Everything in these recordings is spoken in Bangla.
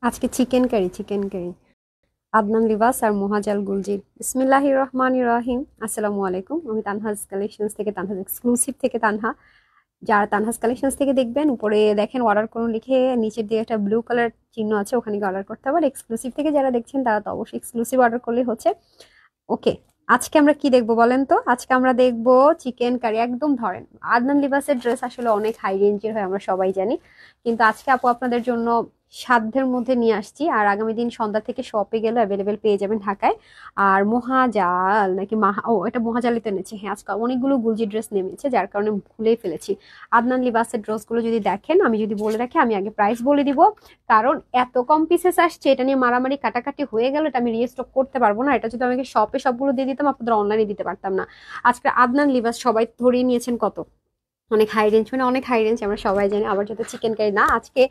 আজকে চিকেন কারি আদনান লিবাস আর মোহাজাল গুলজির। বিসমিল্লাহির রহমানির রহিম। আসসালামু আলাইকুম। আমি তানহাজ কালেকশনস থেকে, তানহাজ এক্সক্লুসিভ থেকে তানহা। যারা তানহাজ কালেকশনস থেকে দেখবেন, উপরে দেখেন অর্ডার করুন লিখে, নিচের দিকে একটা ব্লু কালার চিহ্ন আছে, ওখানে গিয়ে অর্ডার করতে হবে। এক্সক্লুসিভ থেকে যারা দেখছেন তারা তো অবশ্যই এক্সক্লুসিভ অর্ডার করলেই হচ্ছে। ওকে, আজকে আমরা কি দেখবো বলেন তো? আজকে আমরা দেখবো চিকেন কারি। একদম ধরেন, আদনান লিবাসের ড্রেস আসলে অনেক হাই রেঞ্জের হয়, আমরা সবাই জানি। কিন্তু আজকে আপু আপনাদের জন্য সাধ্যের মধ্যে নিয়ে আসছি। আর আগামী দিন সন্ধ্যা থেকে শপে গেলে অ্যাভেলেবেল পেয়ে যাবেন ঢাকায়। আর মহাজাল নাকি এটা মহাজালিতে এনেছি। হ্যাঁ, আজকে অনেকগুলো গুলজি ড্রেস নেমেছে, যার কারণে ভুলেই ফেলেছি। আদনান লিবাসের ড্রেসগুলো যদি দেখেন, আমি যদি বলে রাখি, আমি আগে প্রাইস বলে দিব। কারণ এত কম পিসেস আসছে, এটা নিয়ে মারামারি কাটাকাটি হয়ে গেল, এটা আমি রিস্টক করতে পারবো না। এটা যদি আমাকে শপে সবগুলো দিয়ে দিতাম, আপনাদের অনলাইনে দিতে পারতাম না। আজকে আদনান লিবাস সবাই ধরিয়ে নিয়েছেন কত, অনেক হাই রেঞ্জ, মানে অনেক হাই রেঞ্জ, আমরা সবাই জানি। আবার যত চিকেন কারি না, আজকে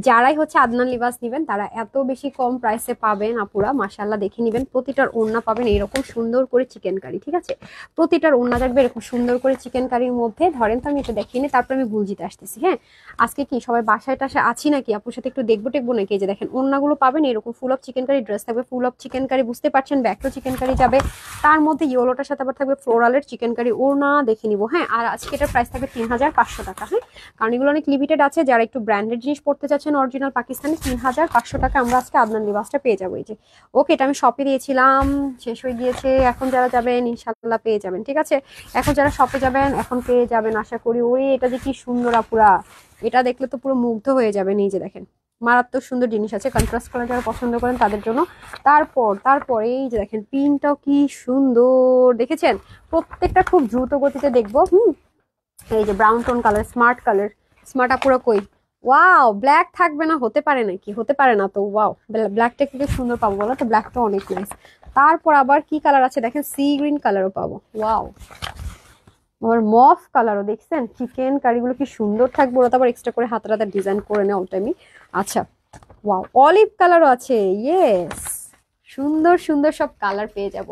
যারাই হচ্ছে আদনান লিবাস নিবেন তারা এত বেশি কম প্রাইসে পাবেন আপুরা, মাশাল্লাহ দেখে নিবেন। প্রতিটার ওড়না পাবেন এরকম সুন্দর করে চিকেন কারি, ঠিক আছে? প্রতিটার ওড়না থাকবে এরকম সুন্দর করে চিকেন কারির মধ্যে। ধরেন তো আমি এটা দেখিয়ে নিই, তারপর আমি গুলজিতে আসতেছি। হ্যাঁ, আজকে কি সবাই বাসায় টাসায় আছি নাকি, আপুর সাথে একটু দেখবো টেকবো নাকি? এই যে দেখেন ওড়নাগুলো পাবেন এরকম full of chikankari, dress থাকবে ফুল অফ চিকেন কারি, বুঝতে পারছেন? ব্যাকটো চিকেন কারি যাবে, তার মধ্যে ইয়েলোটার সাথে আবার থাকবে ফ্লোরালের চিকেন কারি ওড়না, দেখে নিবো। হ্যাঁ, আর আজকে এটার প্রাইস থাকবে 3500 টাকা। হ্যাঁ, কারণ এগুলো অনেক লিমিটেড আছে, যারা একটু ব্র্যান্ডেড জিনিস পড়তে চাচ্ছেন অরিজিনাল পাকিস্তানি, 3500 টাকা আমরা আজকে আদনান লিবাসটা পেয়ে যাবো। এই যে ওকে, এটা আমি শপে দিয়েছিলাম, শেষ হয়ে গিয়েছে। এখন যারা যাবেন ইনশাল্লাহ পেয়ে যাবেন, ঠিক আছে? এখন যারা শপে যাবেন এখন পেয়ে যাবেন আশা করি। ওরে এটা যে কি সুন্দর আপুরা, এটা দেখলে তো পুরো মুগ্ধ হয়ে যাবেন। এই যে দেখেন, মারাত্মক সুন্দর জিনিস আছে, কন্ট্রাস্ট কালার যারা পছন্দ করেন তাদের জন্য। তারপর এই যে দেখেন পিনটাও কি সুন্দর, দেখেছেন? প্রত্যেকটা খুব দ্রুত গতিতে দেখবো। এই যে brown tone colour, smart colour. Smart আপুরা কই? ওয়াও, ব্ল্যাক থাকবে না হতে পারে নাকি? হতে পারে না তো। ওয়াও, ব্ল্যাকটা কি সুন্দর পাবো বলো তো, ব্ল্যাকটা অনেক নাইস। তারপর আবার কি কালার আছে দেখেন, সি গ্রিন কালারও পাবো। ওয়াও, আবার মফ কালারও, দেখছেন? চিকেন কারিগুলো কি সুন্দর থাকবে। ওরা তো আবার এক্সট্রা করে হাতে হাতে ডিজাইন করে নেয় অল টাইমই। আচ্ছা, ওয়াও, অলিভ কালারও আছে। ইয়েস, সুন্দর সুন্দর সব কালার পেয়ে যাব।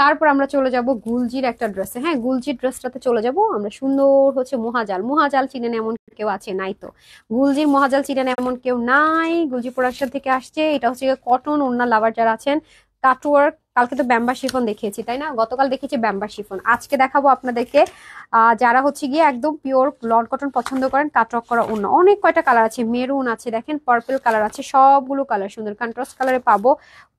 তারপর আমরা চলে যাব গুলজির একটা ড্রেসে। হ্যাঁ, গুলজির ড্রেসটাতে চলে যাব আমরা। সুন্দর হচ্ছে মহাজাল। মহাজাল চিনেন এমন কেউ আছে? নাই তো। গুলজির মহাজাল চিনেন এমন কেউ নাই। গুলজি প্রোডাকশন থেকে আসছে। এটা হচ্ছে কটন ওড়না লাভার যারা আছেন, কাটওয়ার্ক। কালকে তো ব্যাম্বা শিফন দেখিয়েছি তাই না? গতকাল দেখিয়েছি ব্যাম্বা শিফন, আজকে দেখাবো আপনাদেরকে যারা হচ্ছে গিয়ে একদম পিওর লন কটন পছন্দ করেন, কাটওয়ার্ক করা ওড়না। অনেক কয়টা কালার আছে, মেরুন আছে দেখেন, পার্পল কালার আছে, সবগুলো কালার সুন্দর কন্ট্রাস্ট কালারে পাবো।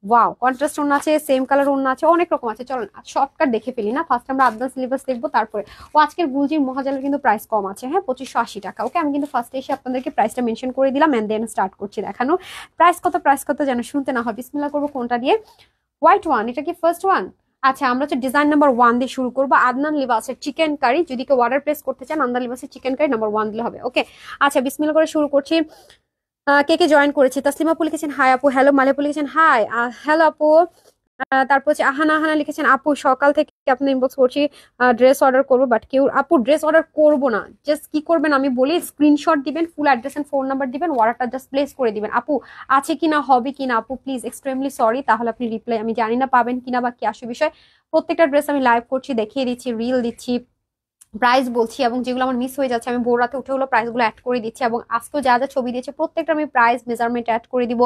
ওয়াও, কন্ট্রাস্ট ওড়না আছে, সেম কালার ওড়না আছে, অনেক রকম আছে। চলেন শর্টকাট দেখে ফেলি না, ফার্স্ট আমরা আদনান সিলেবাস দেখবো তারপরে। ও আজকের গুলজির মহাজালের কিন্তু প্রাইস কম আছে। হ্যাঁ, 2580 টাকা। ওকে, আমি কিন্তু ফার্স্টে এসে আপনাদেরকে প্রাইসটা মেনশন করে দিলাম, এন্ড দেন স্টার্ট করছি দেখানো। প্রাইস কত যেন শুনতে না হয়। বিসমিল্লাহ করবো কোনটা দিয়ে? হোয়াইট ওয়ান, এটা কি ফার্স্ট ওয়ান? আচ্ছা, আমরা হচ্ছে ডিজাইন নাম্বার 1 দিয়ে শুরু করবো। আদনান লিবাসের চিকেন কারি, যদি কেউ অর্ডার প্লেস করতে চান আদনান লিবাসের চিকেন কারি নাম্বার 1 দিলে হবে। ওকে, আচ্ছা বিসমিল্লাহ করে শুরু করছি। কে কে জয়েন করেছে? তাসলিমা আপু লিখেছেন হাই আপু, হ্যালো। মালেপু লিখেছেন হাই, হ্যালো আপু। তারপর হচ্ছে আহানা আহানা লিখেছেন আপু সকাল থেকে আপনার ইনবক্স করছি, ড্রেস অর্ডার করবো, বাট কেউ আপু ড্রেস অর্ডার করবো না। জাস্ট কি করবেন আমি বলি, স্ক্রিনশট দিবেন, full address and phone number দিবেন, অর্ডারটা জাস্ট প্লেস করে দিবেন। আপু আছে কিনা, হবে কিনা আপু প্লিজ এক্সট্রিমলি সরি, তাহলে আপনি রিপ্লাই আমি জানি না পাবেন কিনা বা কি আসে বিষয়। প্রত্যেকটা ড্রেস আমি লাইভ করছি, দেখিয়ে দিচ্ছি, রিল দিচ্ছি, প্রাইস বলছি, এবং যেগুলো আমার মিস হয়ে যাচ্ছে আমি ভোর রাতে উঠে হলো প্রাইসগুলো অ্যাড করে দিচ্ছি, এবং আজকেও যা যা ছবি দিয়েছে প্রত্যেকটা আমি প্রাইস মেজারমেন্ট অ্যাড করে দিব।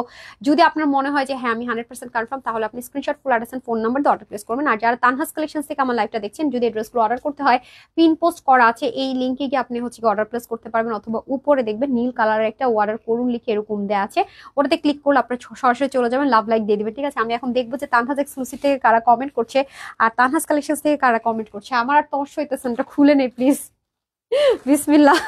যদি আপনার মনে হয় যে হ্যাঁ আমি 100% কনফার্ম, তাহলে আপনি screenshot, full address phone number দিয়ে অর্ডার প্লেস করবেন। আর যারা তানহাস কালেকশন থেকে আমার লাইভটা দেখছেন, যদি এই ড্রেসগুলো অর্ডার করতে হয়, পিন পোস্ট করা আছে এই লিঙ্কে গিয়ে আপনি হচ্ছে অর্ডার প্লেস করতে পারবেন, অথবা উপরে দেখবেন নীল কালারের একটা অর্ডার করুন লিখে এরকম দেওয়া আছে, ওটাতে ক্লিক করলে আপনার সরাসরি চলে যাবেন, লাভ লাইক দিয়ে দিবেন। ঠিক আছে, আমি এখন দেখবো যে তানহাস এক্সক্লুসিভ থেকে কারা কমেন্ট করছে আর তানহাস কালেকশন থেকে কারা কমেন্ট করছে। আমার আর তর্স হইতেছে, এটা খুলে নেই প্লিজ। বিসমিল্লাহ,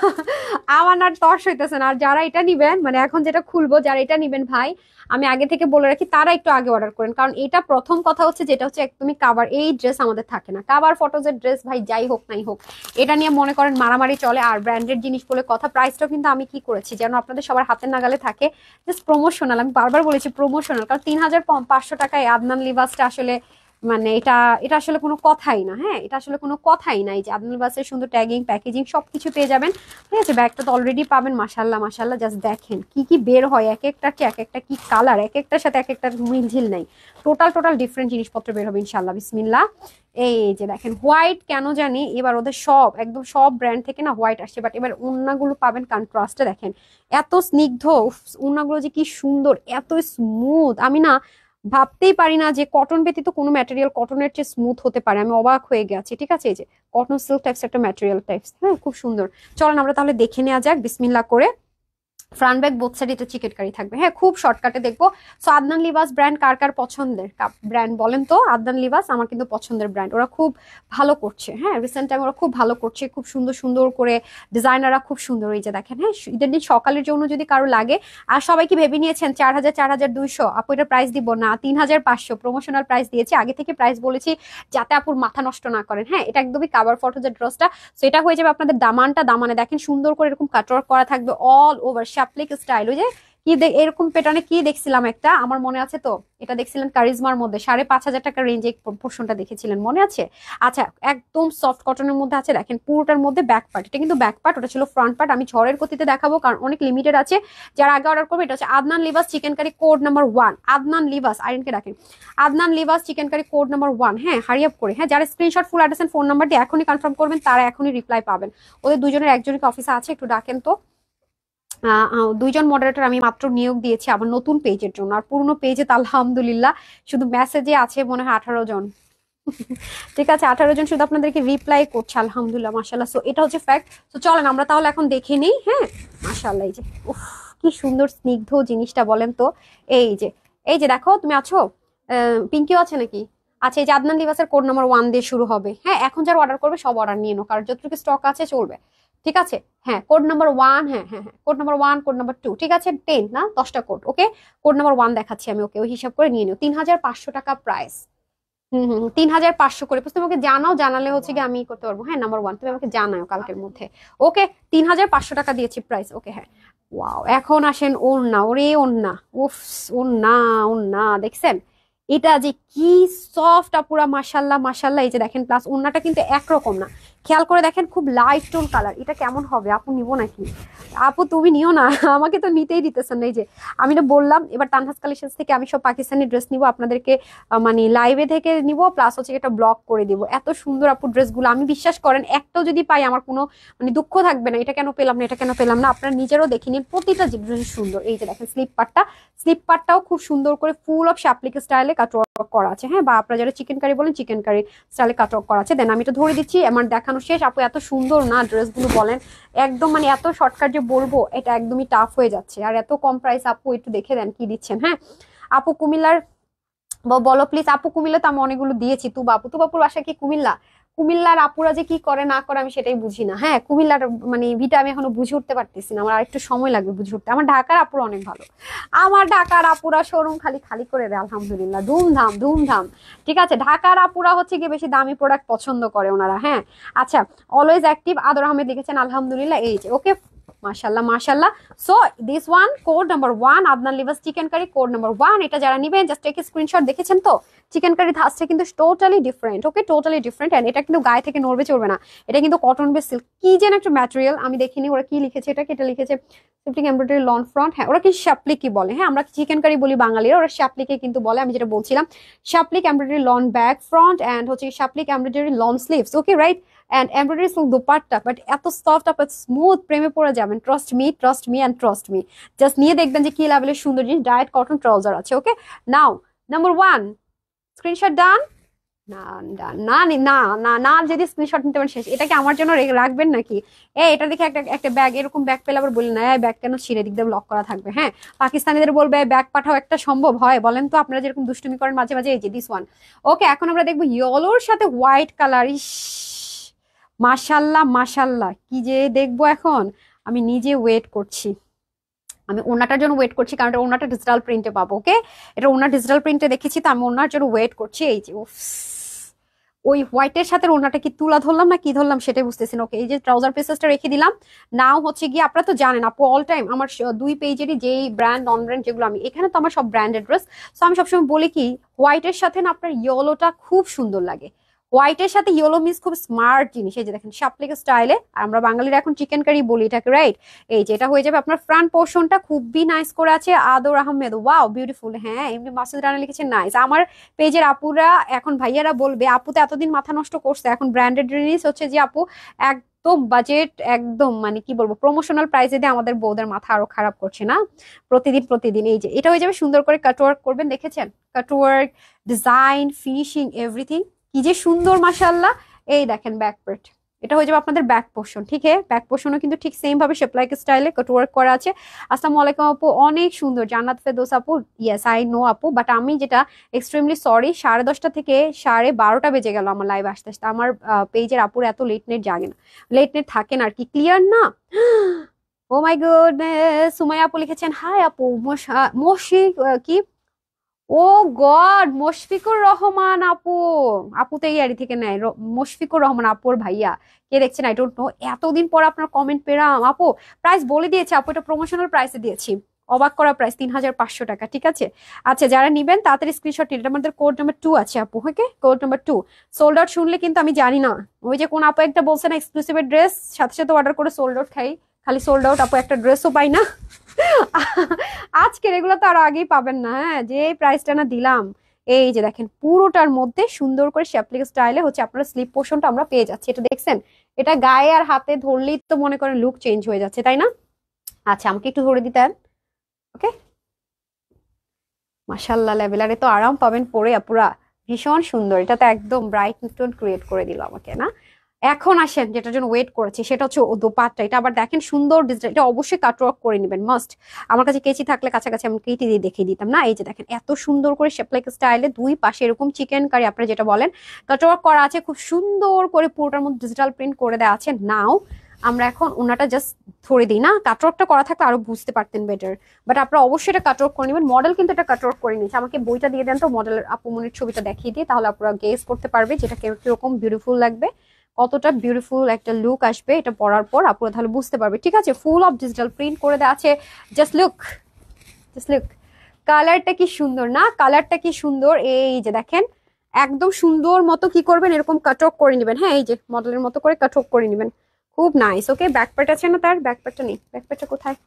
আমার আর তর্স হইতেছে না। আর যারা এটা নিবেন, মানে এখন যেটা খুলবো, যারা এটা নিবেন ভাই, আমি আগে থেকে বলে রাখি তারা একটু আগে অর্ডার করেন। কারণ এটা প্রথম কথা হচ্ছে, যেটা হচ্ছে একদমই কাভার, এই ড্রেস আমাদের থাকে না। কাভার ফটোজের ড্রেস ভাই যাই হোক নাই হোক, এটা নিয়ে মনে করেন মারামারি চলে। আর ব্র্যান্ডেড জিনিস বলে কথা, প্রাইসটাও কিন্তু আমি কি করেছি যেন আপনাদের সবার হাতের নাগালে থাকে, জাস্ট প্রমোশনাল। আমি বারবার বলেছি প্রমোশনাল, কারণ 3500 টাকায় আদনান লিবাসটা আসলে মানে এটা এটা আসলে কোনো কথাই না। হ্যাঁ, এটা আসলে কোনো কথাই নাই যে আদনান লিবাসের সুন্দর ট্যাগিং প্যাকেজিং সবকিছু পেয়ে যাবেন। ঠিক আছে, ব্যাগটা তো অলরেডি পাবেন। মাশাল্লাহ মাশাল্লাহ, জাস্ট দেখেন কি কি বের হয়, এক একটা এক একটা কি কালার, এক একটার সাথে এক একটা মিলঝিল নাই, টোটাল ডিফারেন্ট জিনিসপত্র বের হবে ইনশাল্লাহ বিসমিল্লাহ। এই যে দেখেন হোয়াইট, কেন জানি এবার ওদের সব একদম সব ব্র্যান্ড থেকে না হোয়াইট আসছে, বাট এবার ওড়নাগুলো পাবেন কন্ট্রাস্টে। দেখেন এত স্নিগ্ধ, ওড়নাগুলো যে কি সুন্দর, এত স্মুথ। আমি না ভাবতেই পারি না যে কটন ব্যতীত কোনো ম্যাটেরিয়াল কটনের চেয়ে স্মুথ হতে পারে। আমি অবাক হয়ে গেছি। ঠিক আছে, এই যে কটন সিল্ক টাইপস একটা ম্যাটেরিয়াল টাইপস, হ্যাঁ খুব সুন্দর। চলেন আমরা তাহলে দেখে নেওয়া যাক বিসমিল্লাহ করে। ফ্রন্ট ব্যাক বোথ সাইড এটা চিকেন কারি থাকবে। হ্যাঁ, খুব শর্টকাটে দেখবো। সো আদনান লিবাস ব্র্যান্ড কার কার পছন্দের ব্র্যান্ড বলেন তো? আদনান লিবাস আমার কিন্তু পছন্দের ব্র্যান্ড, ওরা খুব ভালো করছে। হ্যাঁ, রিসেন্ট টাইম ওরা খুব ভালো করছে, খুব সুন্দর সুন্দর করে ডিজাইনাররা খুব সুন্দর। এই যে দেখেন, হ্যাঁ ঈদের দিন সকালের জন্য যদি কারো লাগে। আর সবাই কি ভেবে নিয়েছেন 4000 4200? আপু এটা প্রাইস দিব না, 3500 প্রমোশনাল প্রাইস দিয়েছি, আগে থেকে প্রাইস বলেছি যাতে আপুর মাথা নষ্ট না করেন। হ্যাঁ, এটা একদমই কাভার ফটো যে ড্রেসটা, সো এটা হয়ে যাবে আপনাদের দামানটা। দামানে দেখেন সুন্দর করে এরকম কাটওয়ার্ক করা থাকবে অল ওভার শাপলিক স্টাইল। ওই যে কি এরকম প্যাটার্নে কি দেখছিলাম একটা, আমার মনে আছে তো, এটা দেখছিলেন কারিজমার মধ্যে 5500 টাকা রেঞ্জে পোর্শনটা দেখেছিলেন, মনে আছে? আচ্ছা, একদম সফট কটনের মধ্যে আছে। দেখেন পুরোটার মধ্যে ব্যাক পার্ট, এটা কিন্তু ব্যাক পার্ট, ওটা ছিল ফ্রন্ট পার্ট। আমি ঝড়ের গতিতে দেখাবো কারণ অনেক লিমিটেড আছে। যারা আগে অর্ডার করবে, এটা হচ্ছে Adnan Libas chikankari code number 1। Adnan Libas, আইনকে রাখেন, Adnan Libas chikankari code number 1। হ্যাঁ, হারি আপ করে। হ্যাঁ, যারা screenshot full address and phone number দিয়ে এখনই কনফার্ম করবেন তারা এখনই রিপ্লাই পাবেন। ওদের দুজনের একজনকে অফিসে আছে, একটু ডাকেন তো। দুইজন মডারেটর আমি মাত্র নিয়োগ দিয়েছি আমার নতুন পেজের জন্য, আর পুরনো পেজে তো আলহামদুলিল্লাহ শুধু মেসেজে আছে মনে হয় 18 জন। ঠিক আছে, 18 জন শুধু আপনাদেরকে রিপ্লাই করছে আলহামদুলিল্লাহ মাশাআল্লাহ। সো এটা হচ্ছে ফ্যাক্ট। তো চলেন আমরা তাহলে এখন দেখে নিই। হ্যাঁ মাশাআল্লাহ, এই যে উফ কি সুন্দর স্নিগ্ধ জিনিসটা বলেন তো। এই যে এই যে দেখো, তুমি আছো? পিঙ্কিও আছে নাকি? আচ্ছা, এই যে আদনান লিবাসের কোড নাম্বার 1 দিয়ে শুরু হবে। হ্যাঁ, এখন যারা অর্ডার করবে সব অর্ডার নিয়ে নাও, কারণ যতটুকু স্টক আছে চলবে। ঠিক আছে, হ্যাঁ কোড নাম্বার 1, হ্যাঁ হ্যাঁ হ্যাঁ কোড নাম্বার 1, কোড নাম্বার 2, ঠিক আছে 10 না 10টা কোড। ওকে, কোড নাম্বার 1 দেখাচ্ছি আমি। ওকে, ওই হিসাব করে নিয়ে নিও। 3500 টাকা প্রাইস। 3500 করে। তুমি আমাকে জানাও, জানালে হচ্ছে কি আমি করতে পারবো। হ্যাঁ, নাম্বার 1 তুমি আমাকে জানাও কালকের মধ্যে। ওকে, 3500 টাকা দিয়েছি প্রাইস। ওকে, হ্যাঁ ওয়াও। এখন আসেন ওড়না, ওরে ওড়না, উফ ওড়না, ওড়না দেখছেন এটা যে কি সফট আপুরা, মাশাল্লাহ মাশাল্লাহ। এই যে দেখেন, প্লাস ওড়নাটা কিন্তু একরকম না, খেয়াল করে দেখেন খুব লাইট টোন কালার। এটা কেমন হবে আপু, নিবো নাকি? আপু তুমি নিও না, আমাকে তো নিতেই দিতেছেন না। এই যে আমি তো বললাম এবার তানহাস কালেকশন থেকে আমি সব পাকিস্তানি ড্রেস নিবো, আপনাদেরকে মানে লাইভে থেকে নিবো, প্লাস হচ্ছে এটা ব্লগ করে দিব। এত সুন্দর আপু ড্রেসগুলো, আমি বিশ্বাস করেন একটাও যদি পাই আমার কোনো মানে দুঃখ থাকবে না, এটা কেন পেলাম না, এটা কেন পেলাম না। আপনারা নিজেরও দেখে নিন, প্রতিটা ড্রেস সুন্দর। এই যে দেখেন স্লিপ পার্টটাও খুব সুন্দর করে ফুল অফ শাপলিক স্টাইলে কাটওয়ার্ক করা আছে। হ্যাঁ, বা আপনারা যারা চিকেন কারি বলেন চিকেন কারি স্টাইলে কাটওয়ার্ক করা আছে। দেন আমি তো ধরে দিচ্ছি, আমার দেখানো শেষ। আপু এত সুন্দর না ড্রেসগুলো, বলেন একদম মানে এত শর্টকাট যে বলবো এটা একদমই টাফ হয়ে যাচ্ছে। আর এত কম প্রাইস আপু, একটু দেখে দেন কি দিচ্ছেন। হ্যাঁ আপু কুমিল্লার বলো প্লিজ। আপু কুমিল্লা তো আমি অনেকগুলো দিয়েছি। তু বাপুর বাসা কি কুমিল্লা? কুমিল্লার আপুরা যে কি করে না করে আমি সেটাই বুঝি না। হ্যাঁ, কুমিল্লার মানে ভিটা আমি এখনো বুঝে উঠতে পারতেছি না, আমার আরেকটু সময় লাগবে বুঝে উঠতে। আমার ঢাকার আপুরা অনেক ভালো, আমার ঢাকার আপুরা শোরুম খালি খালি করে দেয় আলহামদুলিল্লাহ, ধুমধাম ধুমধাম। ঠিক আছে, ঢাকার আপুরা হচ্ছে গিয়ে বেশি দামি প্রোডাক্ট পছন্দ করে ওনারা। হ্যাঁ আচ্ছা, অলওয়েজ অ্যাক্টিভ আদর আহমেদ লিখেছেন আলহামদুলিল্লাহ। এই যে ওকে, মাশাল্লাহ মাশাল্লাহ। So this one code number 1 Adnan Libas chikankari code number 1। এটা যারা নিবেন জাস্ট টেক স্ক্রিনশট। দেখেছেন তো চিকেন কারি ধাঁচটা কিন্তু totally different. Okay, totally different. And এটা কিন্তু গায়ে থেকে নড়বে চড়বে না, এটা কিন্তু কটন বেস সিল্ক। কি যেন একটা ম্যাটেরিয়াল, আমি দেখিনি ওরা কি লিখেছে। এটা লিখেছে সিম্পলি এমব্রয়ডারি লন ফ্রন্ট। হ্যাঁ, ওরা কি শাপলিক কি বলে? হ্যাঁ, আমরা চিকেন কারি বলি বাঙালিরা, ওরা শাপলিকে কিন্তু বলে। আমি যেটা বলছিলাম শাপলিক embroidery lawn back front and হচ্ছে শাপলিক embroidery lawn sleeves. Okay right, and embroidery silk dupatta, but এত সফট আপ স্মুথ, প্রেমে পড়ে যাবেন। Trust me and trust me. Just নিয়ে দেখবেন যে কি লেভেলের সুন্দর জিনিস। ডায়েট কটন ট্রাউজার আছে। ওকে, নাও নাম্বার 1 স্ক্রিনশট ডান। না না না না না, যদি স্ক্রিনশট নিতে পারেন শেষ। এটাকে আমার জন্য রাখবেন নাকি? এটা দেখে একটা একটা ব্যাগ, এরকম ব্যাগ পেলে আবার বলি না এই ব্যাগ কেন ছিঁড়ে দিক দিয়ে লক করা থাকবে। হ্যাঁ, পাকিস্তানিদের বলবে ব্যাগ পাঠাও, একটা সম্ভব হয় বলেন তো? আপনারা যেরকম দুষ্টুমি করেন মাঝে মাঝে। এই যে দিস ওয়ান। ওকে, এখন আমরা দেখবো ইয়েলোর সাথে হোয়াইট কালার। ইস মাশাল্লাহ মাশাল্লাহ, কি যে দেখবো এখন। আমি নিজে ওয়েট করছি, আমি ওনাটার জন্য ওয়েট করছি, কারণ ওনাটা ডিজিটাল প্রিন্টে পাবো। ওকে, এটা ওনার ডিজিটাল প্রিন্টে দেখেছি তো, আমি ওনার জন্য ওয়েট করছি। এই যে উফ ওই হোয়াইটের সাথে ওনাটা কি তুলা ধরলাম না কি ধরলাম সেটাই বুঝতেছি না। ওকে, এই যে ট্রাউজার পিসেসটা রেখে দিলাম। নাও হচ্ছে গিয়ে আপনারা তো জানেন আপু অল টাইম আমার দুই পেজেরই যেই ব্র্যান্ড নন ব্র্যান্ড যেগুলো আমি এখানে তো আমার সব ব্র্যান্ডেড ড্রেস। তো আমি সবসময় বলি কি হোয়াইটের সাথে না আপনার ইয়েলোটা খুব সুন্দর লাগে। হোয়াইটের সাথে ইয়েলো মিক্স খুব স্মার্ট জিনিস। এই যে দেখেন শাপলিক স্টাইলে, আর আমরা বাঙালিরা এখন চিকেন কারি বলি এটাকে, রাইট? এই যে এটা হয়ে যাবে আপনার ফ্রন্ট পোর্শনটা খুবই নাইস করে আছে। আদর আহমেদ, ওয়াও বিউটিফুল। হ্যাঁ, এমনি মাসুদ রানা লিখেছে নাইস। আমার পেজের আপুরা এখন ভাইয়ারা বলবে আপু তো এতদিন মাথা নষ্ট করছে, এখন ব্র্যান্ডেড জিনিস হচ্ছে যে আপু একদম বাজেট, একদম মানে কি বলবো প্রমোশনাল প্রাইসে দিয়ে আমাদের বউদের মাথা আরো খারাপ করছে না প্রতিদিন প্রতিদিন। এই যে এটা হয়ে যাবে সুন্দর করে কাটওয়ার্ক করবেন, দেখেছেন কাটওয়ার্ক, ডিজাইন, ফিনিশিং, এভরিথিং কি যে সুন্দর মাশাআল্লাহ। এই দেখেন ব্যাক পার্ট, এটা হয়ে যাবে আপনাদের ব্যাক পোর্শন। ঠিক আছে, ব্যাক পোর্শনও কিন্তু ঠিক সেম ভাবে শেপলাইক স্টাইলে কাটওয়ার্ক করা আছে। আসসালামু আলাইকুম আপু, অনেক সুন্দর। জান্নাত ফেরদৌস আপু, ইয়েস আই নো আপু, বাট আমি যেটা এক্সট্রিমলি সরি 10:30 থেকে 12:30 বেজে গেল আমার লাইভ আসতে আসতে। আমার পেজের আপুর এত লেট নেট জাগে না, লেট নেট থাকে না আর কি, ক্লিয়ার না। ও মাই গুডনেস, সুমাইয়া আপু লিখেছেন হাই আপু, মশি কি, ও গড, মুশফিকুর রহমান আপু। আপু তো এই আড়ি থেকে নেয়, মুশফিকুর রহমান আপুর ভাইয়া। কে দেখছেন আই ডোন্ট নো, এতদিন পর আপনার কমেন্ট পেলাম। আপু প্রাইস বলে দিয়েছে আপু, এটা প্রমোশনাল প্রাইসে দিয়েছি, অবাক করা প্রাইস 3500 টাকা। ঠিক আছে, আচ্ছা যারা নিবেন তাড়াতাড়ি স্ক্রিনশট নিন। এটা আমাদের কোড নাম্বার 2 আছে আপু, ওকে কোড নাম্বার 2। সোল্ড আউট শুনলে কিন্তু আমি জানি না, ওই যে কোন আপু একটা বলছে না এক্সক্লুসিভ ড্রেস সাথে সাথে অর্ডার করে সোল্ড আউট খাই, খালি সোল্ড আউট আপু একটা ড্রেসও পাই না। আজকের এগুলো তো আরো আগেই পাবেন না। হ্যাঁ, যে প্রাইসটা না দিলাম। এই যে দেখেন পুরোটার মধ্যে সুন্দর করে শেপলিক স্টাইলে হচ্ছে আপনার স্লিপ পোর্শনটা আমরা পেয়ে যাচ্ছি। এটা দেখছেন, এটা গায়ে আর হাতে ধরলেই তো মনে করেন লুক চেঞ্জ হয়ে যাচ্ছে, তাই না? আচ্ছা আমাকে একটু ধরে দিতেন, ওকে। মাশাআল্লাহ, লেভেলারে তো আরাম পাবেন পরে আপুরা, ভীষণ সুন্দর। এটা তো একদম ব্রাইট টোন ক্রিয়েট করে দিল আমাকে না। এখন আসেন যেটার জন্য ওয়েট করেছি, সেটা হচ্ছে দোপাট্টা। এটা আবার দেখেন সুন্দর ডিজাইন, এটা অবশ্যই কাটওয়ার্ক করে নেবেন মাস্ট। আমার কাছে কেচি থাকলে কাছাকাছি আমি কেটে দিয়ে দেখিয়ে দিতাম না। এই যে দেখেন এত সুন্দর করে শেপলাইক স্টাইলে দুই পাশে এরকম চিকেন কারি আপনারা যেটা বলেন কাটওয়ার্ক করা আছে, খুব সুন্দর করে পুরোটার মধ্যে ডিজিটাল প্রিন্ট করে দেওয়া আছে। নাও আমরা এখন ওনাটা জাস্ট ধরে দিই না, কাটওয়ার্কটা করা থাকলে আরো বুঝতে পারতেন বেটার, বাট আপনারা অবশ্যই এটা কাটওয়ার্ক করে নেবেন। মডেল কিন্তু এটা কাটওয়ার্ক করে নিচ্ছে। আমাকে বইটা দিয়ে দেন তো, মডেলের আপুমনির ছবিটা দেখিয়ে দিই, তাহলে আপনারা গেস করতে পারবে যেটা কিরকম বিউটিফুল লাগবে, কতটা বিউটিফুল একটা লুক আসবে এটা পরার পর, আপনারা তাহলে বুঝতে পারবে। ঠিক আছে, ফুল অফ ডিজিটাল প্রিন্ট করে দেওয়া আছে। জাস্ট লুক, জাস্ট লুক, কালারটা কি সুন্দর না, কালারটা কি সুন্দর। এই যে দেখেন একদম সুন্দর মতো কি করবেন, এরকম কাটওয়ার্ক করে নেবেন। হ্যাঁ, এই যে মডেলের মতো করে কাটওয়ার্ক করে নেবেন, খুব নাইস। ওকে, ব্যাকপ্যাট আছে না, তার ব্যাকপ্যাটটা নেই, ব্যাকপ্যাটটা কোথায়?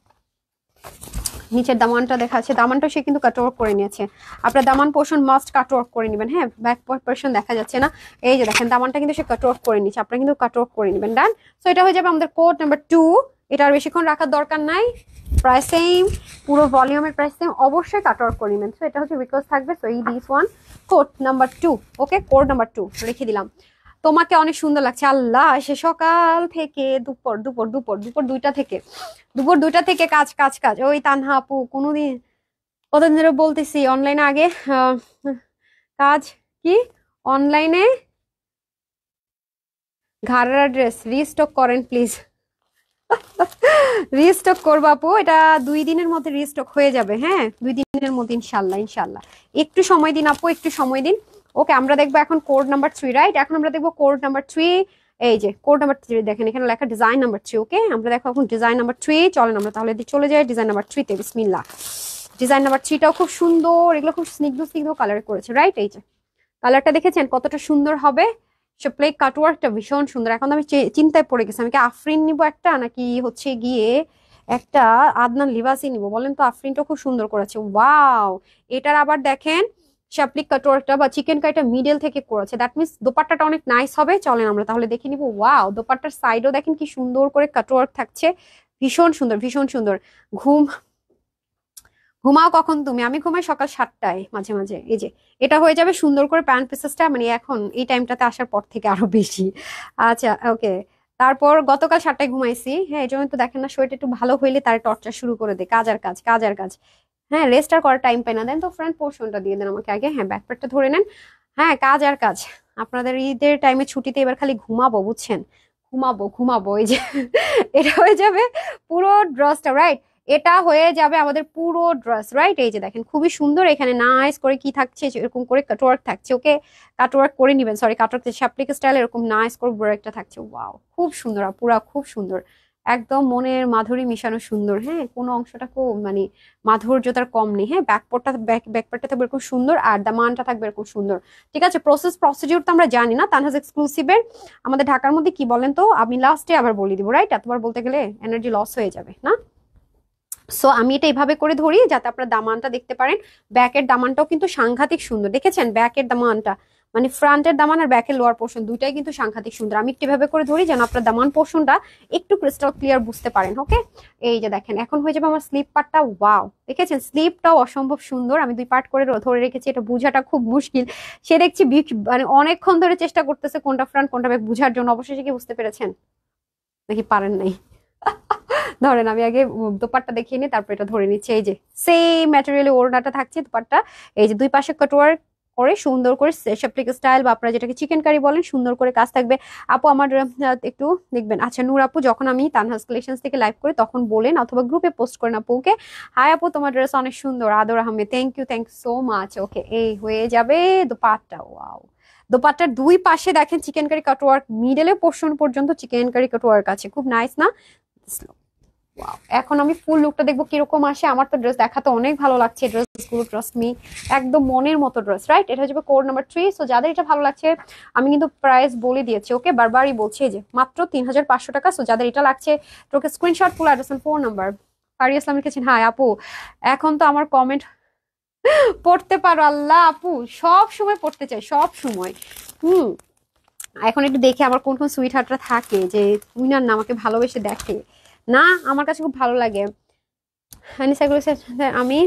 নিচের দামানটা দেখা আছে, দামানটা সে কিন্তু কাটওয়ার্ক করে নিয়েছে। আপনার দামান পোর্শন মাস্ট কাটওয়ার্ক করে নেবেন। হ্যাঁ, ব্যাক পোর্শন দেখা যাচ্ছে না, এই যে দেখেন দামানটা কিন্তু সে কাটওয়ার্ক করে নিচ্ছে, আপনারা কিন্তু কাটওয়ার্ক করে নেবেন। ডান। সো এটা হয়ে যাবে আমাদের কোড নাম্বার 2। এটা আর বেশিক্ষণ রাখার দরকার নাই, প্রাইস সেম, পুরো ভলিউমের প্রাইস সেম, অবশ্যই কাটওয়ার্ক করে নেবেন। সো এটা হচ্ছে রিকোয়েস্ট থাকবে। সো এই this one code number 2, okay code number 2 রেখে দিলাম। তোমাকে অনেক সুন্দর লাগছে। আল্লাহ, সে সকাল থেকে দুপুর দুপুর দুপুর দুপুর 2টা থেকে, দুপুর 2টা থেকে কাজ কাজ কাজ। ওই তানহা আপু কোনোদিন, কতদিন ধরে বলতেছি অনলাইনে আগে কাজ কি, অনলাইনে ঘাড়ের ড্রেস রিস্টক করেন প্লিজ। রিস্টক করবো আপু, এটা 2 দিনের মধ্যে রিস্টক হয়ে যাবে। হ্যাঁ, 2 দিনের মধ্যে ইনশাল্লাহ ইনশাল্লাহ, একটু সময় দিন আপু, একটু সময় দিন। ওকে, আমরা দেখবো এখন কোড নাম্বার 3, রাইট? এখন আমরা দেখবো কোড নাম্বার 3। এই যে কোড নাম্বার 3 দেখেন এখানে লেখা ডিজাইন নাম্বার 3। ওকে, আমরা দেখো এখন ডিজাইন নাম্বার 3। চলেন আমরা তাহলে চলে যাই ডিজাইন নাম্বার 3 তে। বিসমিল্লাহ। ডিজাইন নাম্বার 3টাও খুব সুন্দর, এগুলো খুব স্নিগ্ধ স্নিগ্ধ কালার করেছে, রাইট? এই যে কালারটা দেখেছেন কতটা সুন্দর হবে, শেপলাইক কাটওয়ার্কটা ভীষণ সুন্দর। এখন আমি চিন্তায় পড়ে গেছি, আমি কি আফরিন নিব একটা, নাকি হচ্ছে গিয়ে একটা আদনান লিবাসি নিব? বলেন তো। আফরিনটা খুব সুন্দর করেছে, ওয়াও। এটার আবার দেখেন শেপলিক কাটওয়ার্কটা বা চিকেন কাইটা মিডল থেকে করেছে, দ্যাট মিনস দোপাট্টাটা অনেক নাইস হবে। চলেন আমরা তাহলে দেখে নিব। ওয়াও, দোপাট্টার সাইডও দেখেন কি সুন্দর করে কাটওয়ার্ক থাকছে, ভীষণ সুন্দর ভীষণ সুন্দর। ঘুমাও কখন তুমি? আমি ঘুমাই সকাল 7টায় মাঝে মাঝে। এই যে এটা হয়ে যাবে সুন্দর করে প্যান্ট পিসেসটা, মানে এখন এই টাইমটাতে আসার পর থেকে আরো বেশি। আচ্ছা ওকে, তারপর গতকাল 7টায় ঘুমাইছি। হ্যাঁ, এই জন্য তো দেখেন না, শরীরটা একটু ভালো হইলে তার টর্চার শুরু করে দেয়, কাজ আর কাজ, কাজ আর কাজ। হ্যাঁ, রেস্ট আর করার টাইম পাই না। দেন তো ফ্রন্ট পোর্শনটা দিয়ে দেন আমাকে আগে। হ্যাঁ, ব্যাকপ্যাকটা ধরে নেন। হ্যাঁ, কাজ আর কাজ। আপনাদের ঈদের টাইমে ছুটিতে এবার খালি ঘুমাবো, বুঝছেন? ঘুমাবো ঘুমাবো। এই যে এটা হয়ে যাবে পুরো ড্রেসটা, রাইট? এটা হয়ে যাবে আমাদের পুরো ড্রেস, রাইট? এই যে দেখেন খুবই সুন্দর, এখানে নাইস করে কি থাকছে, এরকম করে কাটওয়ার্ক থাকছে। ওকে, কাটওয়ার্ক করে নিবেন, সরি কাটওয়ার্ক শ্যাপলিক স্টাইল এরকম নাইস করে বড় একটা থাকছে। ওয়াও, খুব সুন্দর পুরা, খুব সুন্দর, একদম মনের মাধুরী মিশানো সুন্দর। হ্যাঁ, কোনো অংশটা মানে মাধুর্যতার কম নেই। হ্যাঁ, ব্যাকপার্টটা ব্যাকপার্টটা থাকবে এরকম সুন্দর, আর দামানটা থাকবে এরকম সুন্দর। ঠিক আছে, প্রসিডিউর তো আমরা জানি না তানহাজ এক্সক্লুসিভের আমাদের ঢাকার মধ্যে কি বলেন তো, আমি লাস্টে আবার বলে দিব, রাইট? এতবার বলতে গেলে এনার্জি লস হয়ে যাবে না। সো আমি এটা এইভাবে করে ধরি যাতে আপনারা দামানটা দেখতে পারেন। ব্যাকের দামানটাও কিন্তু সাংঘাতিক সুন্দর, দেখেছেন ব্যাকের দামানটা, মানে ফ্রন্টের দামান আর ব্যাকের লোয়ার পোর্শন দুইটাই কিন্তু সাংঘাতিক সুন্দর। আমি একটু এভাবে করে ধরি যেন আপনার দামান পোর্শনটা একটু ক্রিস্টাল ক্লিয়ার বুঝতে পারেন। ওকে, এই যে দেখেন এখন হয়ে যাবে আমার স্লিপ পার্টটা। ওয়াও, দেখেছেন স্লিপটাও অসম্ভব সুন্দর। আমি 2 পার্ট করে ধরে রেখেছি, এটা বোঝাটা খুব মুশকিল। সে দেখছি মানে অনেকক্ষণ ধরে চেষ্টা করতেছে কোনটা ফ্রন্ট কোনটা ব্যাক বোঝার জন্য, অবশেষে কি বুঝতে পেরেছেন নাকি পারেন নাই? ধরেন আমি আগে দোপাট্টা দেখিয়ে নিই, তারপর এটা ধরে নিচ্ছি। এই যে সেম ম্যাটেরিয়ালে ওড়নাটা থাকছে, দোপাট্টা এই যে 2 পাশে কাটওয়ার্ক করে সুন্দর করে শেপলিক স্টাইল বা আপনারা যেটাকে চিকেন কারি বলেন সুন্দর করে কাজ থাকবে। আপু আমার একটু দেখবেন। আচ্ছা নূর আপু, যখন আমি তানহাজ কালেকশনস থেকে লাইভ করি তখন বলেন অথবা গ্রুপে পোস্ট করেন আপুকে, হাই আপু তোমার ড্রেস অনেক সুন্দর, Adar Ahmed, thank you so much. Okay, এই হয়ে যাবে দোপাট্টা। ওয়াও, দোপাট্টার 2 পাশে দেখেন চিকেন কারি কাটওয়ার্ক, মিডলে পোর্শন পর্যন্ত চিকেন কারি কাটওয়ার্ক আছে, খুব নাইস না? এখন আমি ফুল লুকটা দেখবো কিরকম আসে। আমার তো ড্রেস দেখাতে অনেক ভালো লাগছে, ড্রেস গুলো ট্রাস্ট মি একদম মনের মতো ড্রেস, রাইট? এটা হচ্ছে কোড নাম্বার 3। সো যাদের এটা ভালো লাগছে, আমি কিন্তু প্রাইস বলে দিয়েছি, ওকে বারবারই বলছি, এই যে মাত্র 3500 টাকা। সো যাদের এটা লাগছে তোকে screenshot full address 4 number. Fariya Islam লিখেছেন, হাই আপু, এখন তো আমার কমেন্ট পড়তে পারো? আল্লাহ আপু, সব সময় পড়তে চাই, সব সময়। এখন একটু দেখে আমার কোন কোন সুইট হার্টরা থাকে যে তুমি না আমাকে ভালোবেসে দেখে না, আমার কাছে খুব ভালো লাগে। আমি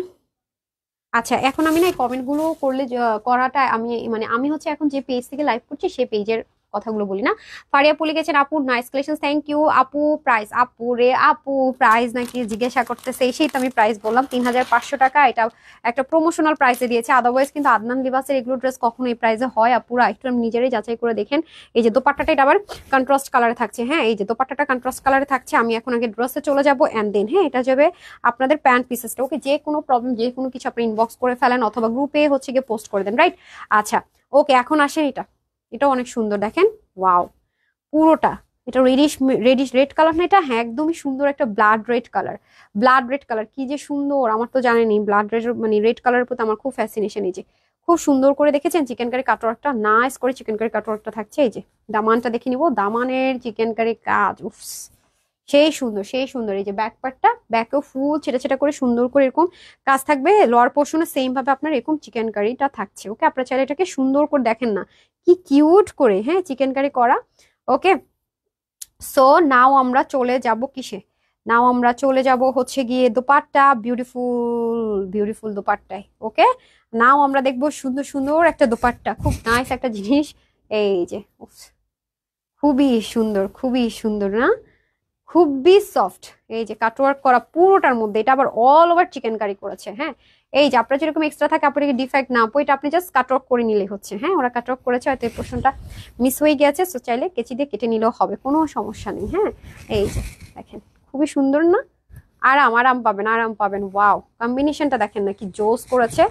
আচ্ছা, এখন আমি না কমেন্ট গুলো করলে করাটা আমি মানে আমি হচ্ছে এখন যে পেজ থেকে লাইভ করছি সেই পেজের কথাগুলো বলি না। ফারিয়া আপু লিখেছেন, আপু নাইস কালেকশন, থ্যাংক ইউ আপু। প্রাইস আপু রে, আপু প্রাইস নাকি জিজ্ঞাসা করতেছে, সেই তো আমি প্রাইস বললাম 3500 টাকা। এটা একটা প্রমোশনাল প্রাইসে দিয়েছে, আদারওয়াইজ কিন্তু আদনান লিবাসের এগুলো ড্রেস কখনো এই প্রাইসে হয় আপুরা? একটু নিজেরাই যাচাই করে দেখেন। এই যে দোপাট্টাটা এটা আবার কন্ট্রাস্ট কালারে থাকছে। হ্যাঁ, এই যে দোপাট্টাটা কন্ট্রাস্ট কালারে থাকছে। আমি এখন আগে ড্রেসে চলে যাবো এন্ড দেন হ্যাঁ এটা যাবে আপনাদের প্যান্ট পিসেসটা। ওকে, যে কোনো প্রবলেম যে কোনো কিছু আপনি ইনবক্স করে ফেলেন অথবা গ্রুপে হচ্ছে গিয়ে পোস্ট করে দেন, রাইট? আচ্ছা ওকে, এখন আসেন এটা অনেক সুন্দর দেখেন। ওয়াও, পুরোটা এটা রেডিশ রেড কালার না এটা? হ্যাঁ, একদমই সুন্দর একটা blood red colour. Blood red colour কি যে সুন্দর, আমার তো জানেনই ব্লাড রেড মানে রেড কালারের প্রতি আমার খুব ফ্যাসিনেশন। এই যে খুব সুন্দর করে দেখেছেন চিকেন কারি কাটওয়ার্কটা, নাইস করে চিকেন কারি কাটওয়ার্কটা থাকছে। এই যে দামানটা দেখে নিব, দামানের চিকেন কারি কাজ উফস সেই সুন্দর, সেই সুন্দর। এই যে ব্যাক পার্টটা, ব্যাকেও ফুল ছেটা ছেটা করে সুন্দর করে এরকম কাজ থাকবে। লোয়ার পোর্শনে সেম ভাবে আপনার এরকম চিকেন কারিটা থাকছে। ওকে, আপনার চাইলে এটাকে সুন্দর করে দেখেন না কি কিউট করে হ্যাঁ চিকেন কারি করা। ওকে, সো নাও আমরা চলে যাব কিসে, নাও আমরা চলে যাব হচ্ছে গিয়ে দোপাট্টা, বিউটিফুল বিউটিফুল দোপাট্টায়। ওকে, নাও আমরা দেখবো সুন্দর সুন্দর একটা দোপাট্টা, খুব নাইস একটা জিনিস। এই যে খুবই সুন্দর, খুবই সুন্দর না? খুবই সফট। এই যে কাটওয়ার্ক করা পুরোটার মধ্যে, এটা আবার অল ওভার চিকেন কারি করেছে। হ্যাঁ, এই যে আপনার যেরকম এক্সট্রা থাকে আপনাকে ডিফেক্ট না আপু, এটা আপনি জাস্ট কাটওয়ার্ক করে নিলে হচ্ছে। হ্যাঁ, ওরা কাটওয়ার্ক করেছে, হয়তো এই পোর্শনটা মিস হয়ে গেছে, সো চাইলে কেচি দিয়ে কেটে নিলেও হবে, কোনো সমস্যা নেই। হ্যাঁ, এই যে দেখেন খুবই সুন্দর না? আরাম আরাম পাবেন, আরাম পাবেন। ওয়াও, কম্বিনেশনটা দেখেন না কি জোস করেছে,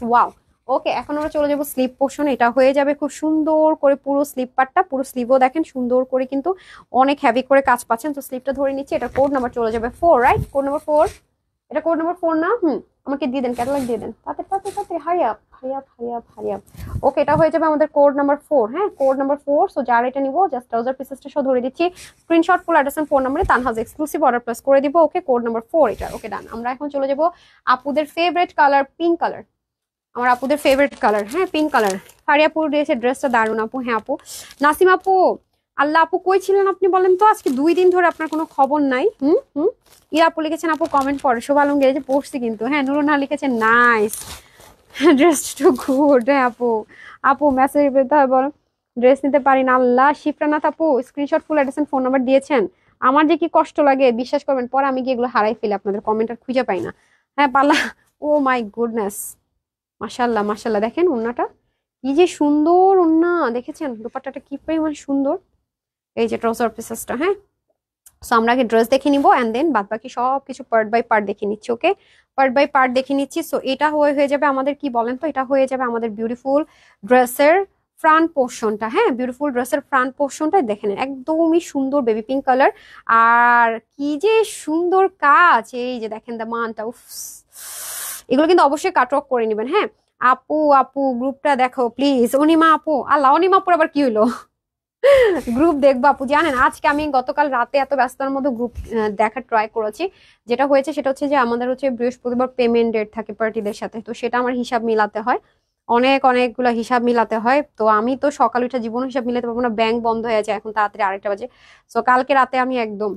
ওয়াও। ওকে, এখন আমরা চলে যাবো স্লিপ পোর্শন। এটা হয়ে যাবে খুব সুন্দর করে পুরো স্লিপ পার্টটা, পুরো স্লিভও দেখেন সুন্দর করে কিন্তু অনেক হেভি করে কাজ পাচ্ছেন। তো স্লিপটা ধরে নিচ্ছি, এটা কোড নাম্বার চলে যাবে 4, রাইট? কোড নাম্বার 4, এটা কোড নাম্বার 4 না? আমাকে দিয়ে দেন, ক্যাটালগ দিয়ে দেন, তাতে তাতে তাতে hurry up hurry up hurry up hurry up. ওকে, এটা হয়ে যাবে আমাদের কোড নাম্বার 4। হ্যাঁ, কোড নাম্বার 4। সো যারা এটা নিবো জাস্ট ট্রাউজার পিসেসটা সহ ধরে দিচ্ছি, স্ক্রিনশট ফুল অ্যাড্রেস 4 নম্বরে তানহাজ এক্সক্লুসিভ অর্ডার প্লেস করে দিব। ওকে, কোড নাম্বার 4 এটা। ওকে ডান। আমরা এখন চলে যাবো আপুদের ফেভারিট কালার পিঙ্ক কালার, আমার আপুদের ফেভারিট কালার। হ্যাঁ, পিঙ্ক কালার। ফারিয়া আপুর দিয়েছে ড্রেসটা দারুন আপু। হ্যাঁ আপু, নাসিম আপু, আল্লাহ আপু কই ছিলেন আপনি বলেন তো? আজকে 2 দিন ধরে আপনার কোনো খবর নাই। ইরা আপু লিখেছেন, আপু কমেন্ট পড়ে শোভা আলমগীর যে পড়ছি কিন্তু। হ্যাঁ, নুরুন লিখেছেন নাইস ড্রেস টু গুড। হ্যাঁ আপু, আপু মেসেজ পেতে হয় বল, ড্রেস নিতে পারি না। আল্লাহ, শিফরানাথ আপু screenshot full address phone number দিয়েছেন। আমার যে কি কষ্ট লাগে বিশ্বাস করবেন, পরে আমি কি এগুলো হারাই ফেলি, আপনাদের কমেন্ট আর খুঁজে পাই না। হ্যাঁ পাল্লা, ও মাই গুডনেস, মাশাল্লাহ মাশাল্লাহ। দেখেন ওন্নাটা কি যে সুন্দর, ওন্না দেখেছেন? দোপাট্টাটা কি পরিমাণ সুন্দর। এই যে ট্রাউজার পিসেসটা, হ্যাঁ সো আমরা আগে ড্রেস দেখে নিবো অ্যান্ড দেন বাদ বাকি সব কিছু পার্ট বাই পার্ট দেখে নিচ্ছি। ওকে, পার্ট বাই পার্ট দেখে নিচ্ছি। সো এটা হয়ে যাবে আমাদের, কি বলেন তো, এটা হয়ে যাবে আমাদের বিউটিফুল ড্রেসের ফ্রন্ট পোর্শনটা। হ্যাঁ, বিউটিফুল ড্রেসের ফ্রন্ট পোর্শনটা দেখেন, একদমই সুন্দর বেবি পিঙ্ক কালার। আর কি যে সুন্দর কাজ, এই যে দেখেন দামানটা, উফ, এগুলো কিন্তু অবশ্যই কাটওয়ার্ক করে নেবেন। হ্যাঁ আপু, আপু গ্রুপটা দেখো প্লিজ। অনিমা আপু, আল্লাহ, অনিমা আপুর আবার কি হলো? গ্রুপ দেখবো আপু। জানেন আজকে আমি গতকাল রাতে এত ব্যস্ততার মধ্যে গ্রুপ দেখার ট্রাই করেছি। যেটা হয়েছে সেটা হচ্ছে যে আমাদের হচ্ছে বৃহস্পতিবার পেমেন্ট ডেট থাকে পার্টিদের সাথে, তো সেটা আমার হিসাব মিলাতে হয়, অনেকগুলো হিসাব মিলাতে হয়। তো আমি তো সকাল উঠে জীবন হিসাব মিলাতে পারবো না, ব্যাংক বন্ধ হয়ে যায় এখন তাড়াতাড়ি 2:30 বাজে। তো কালকে রাতে আমি একদম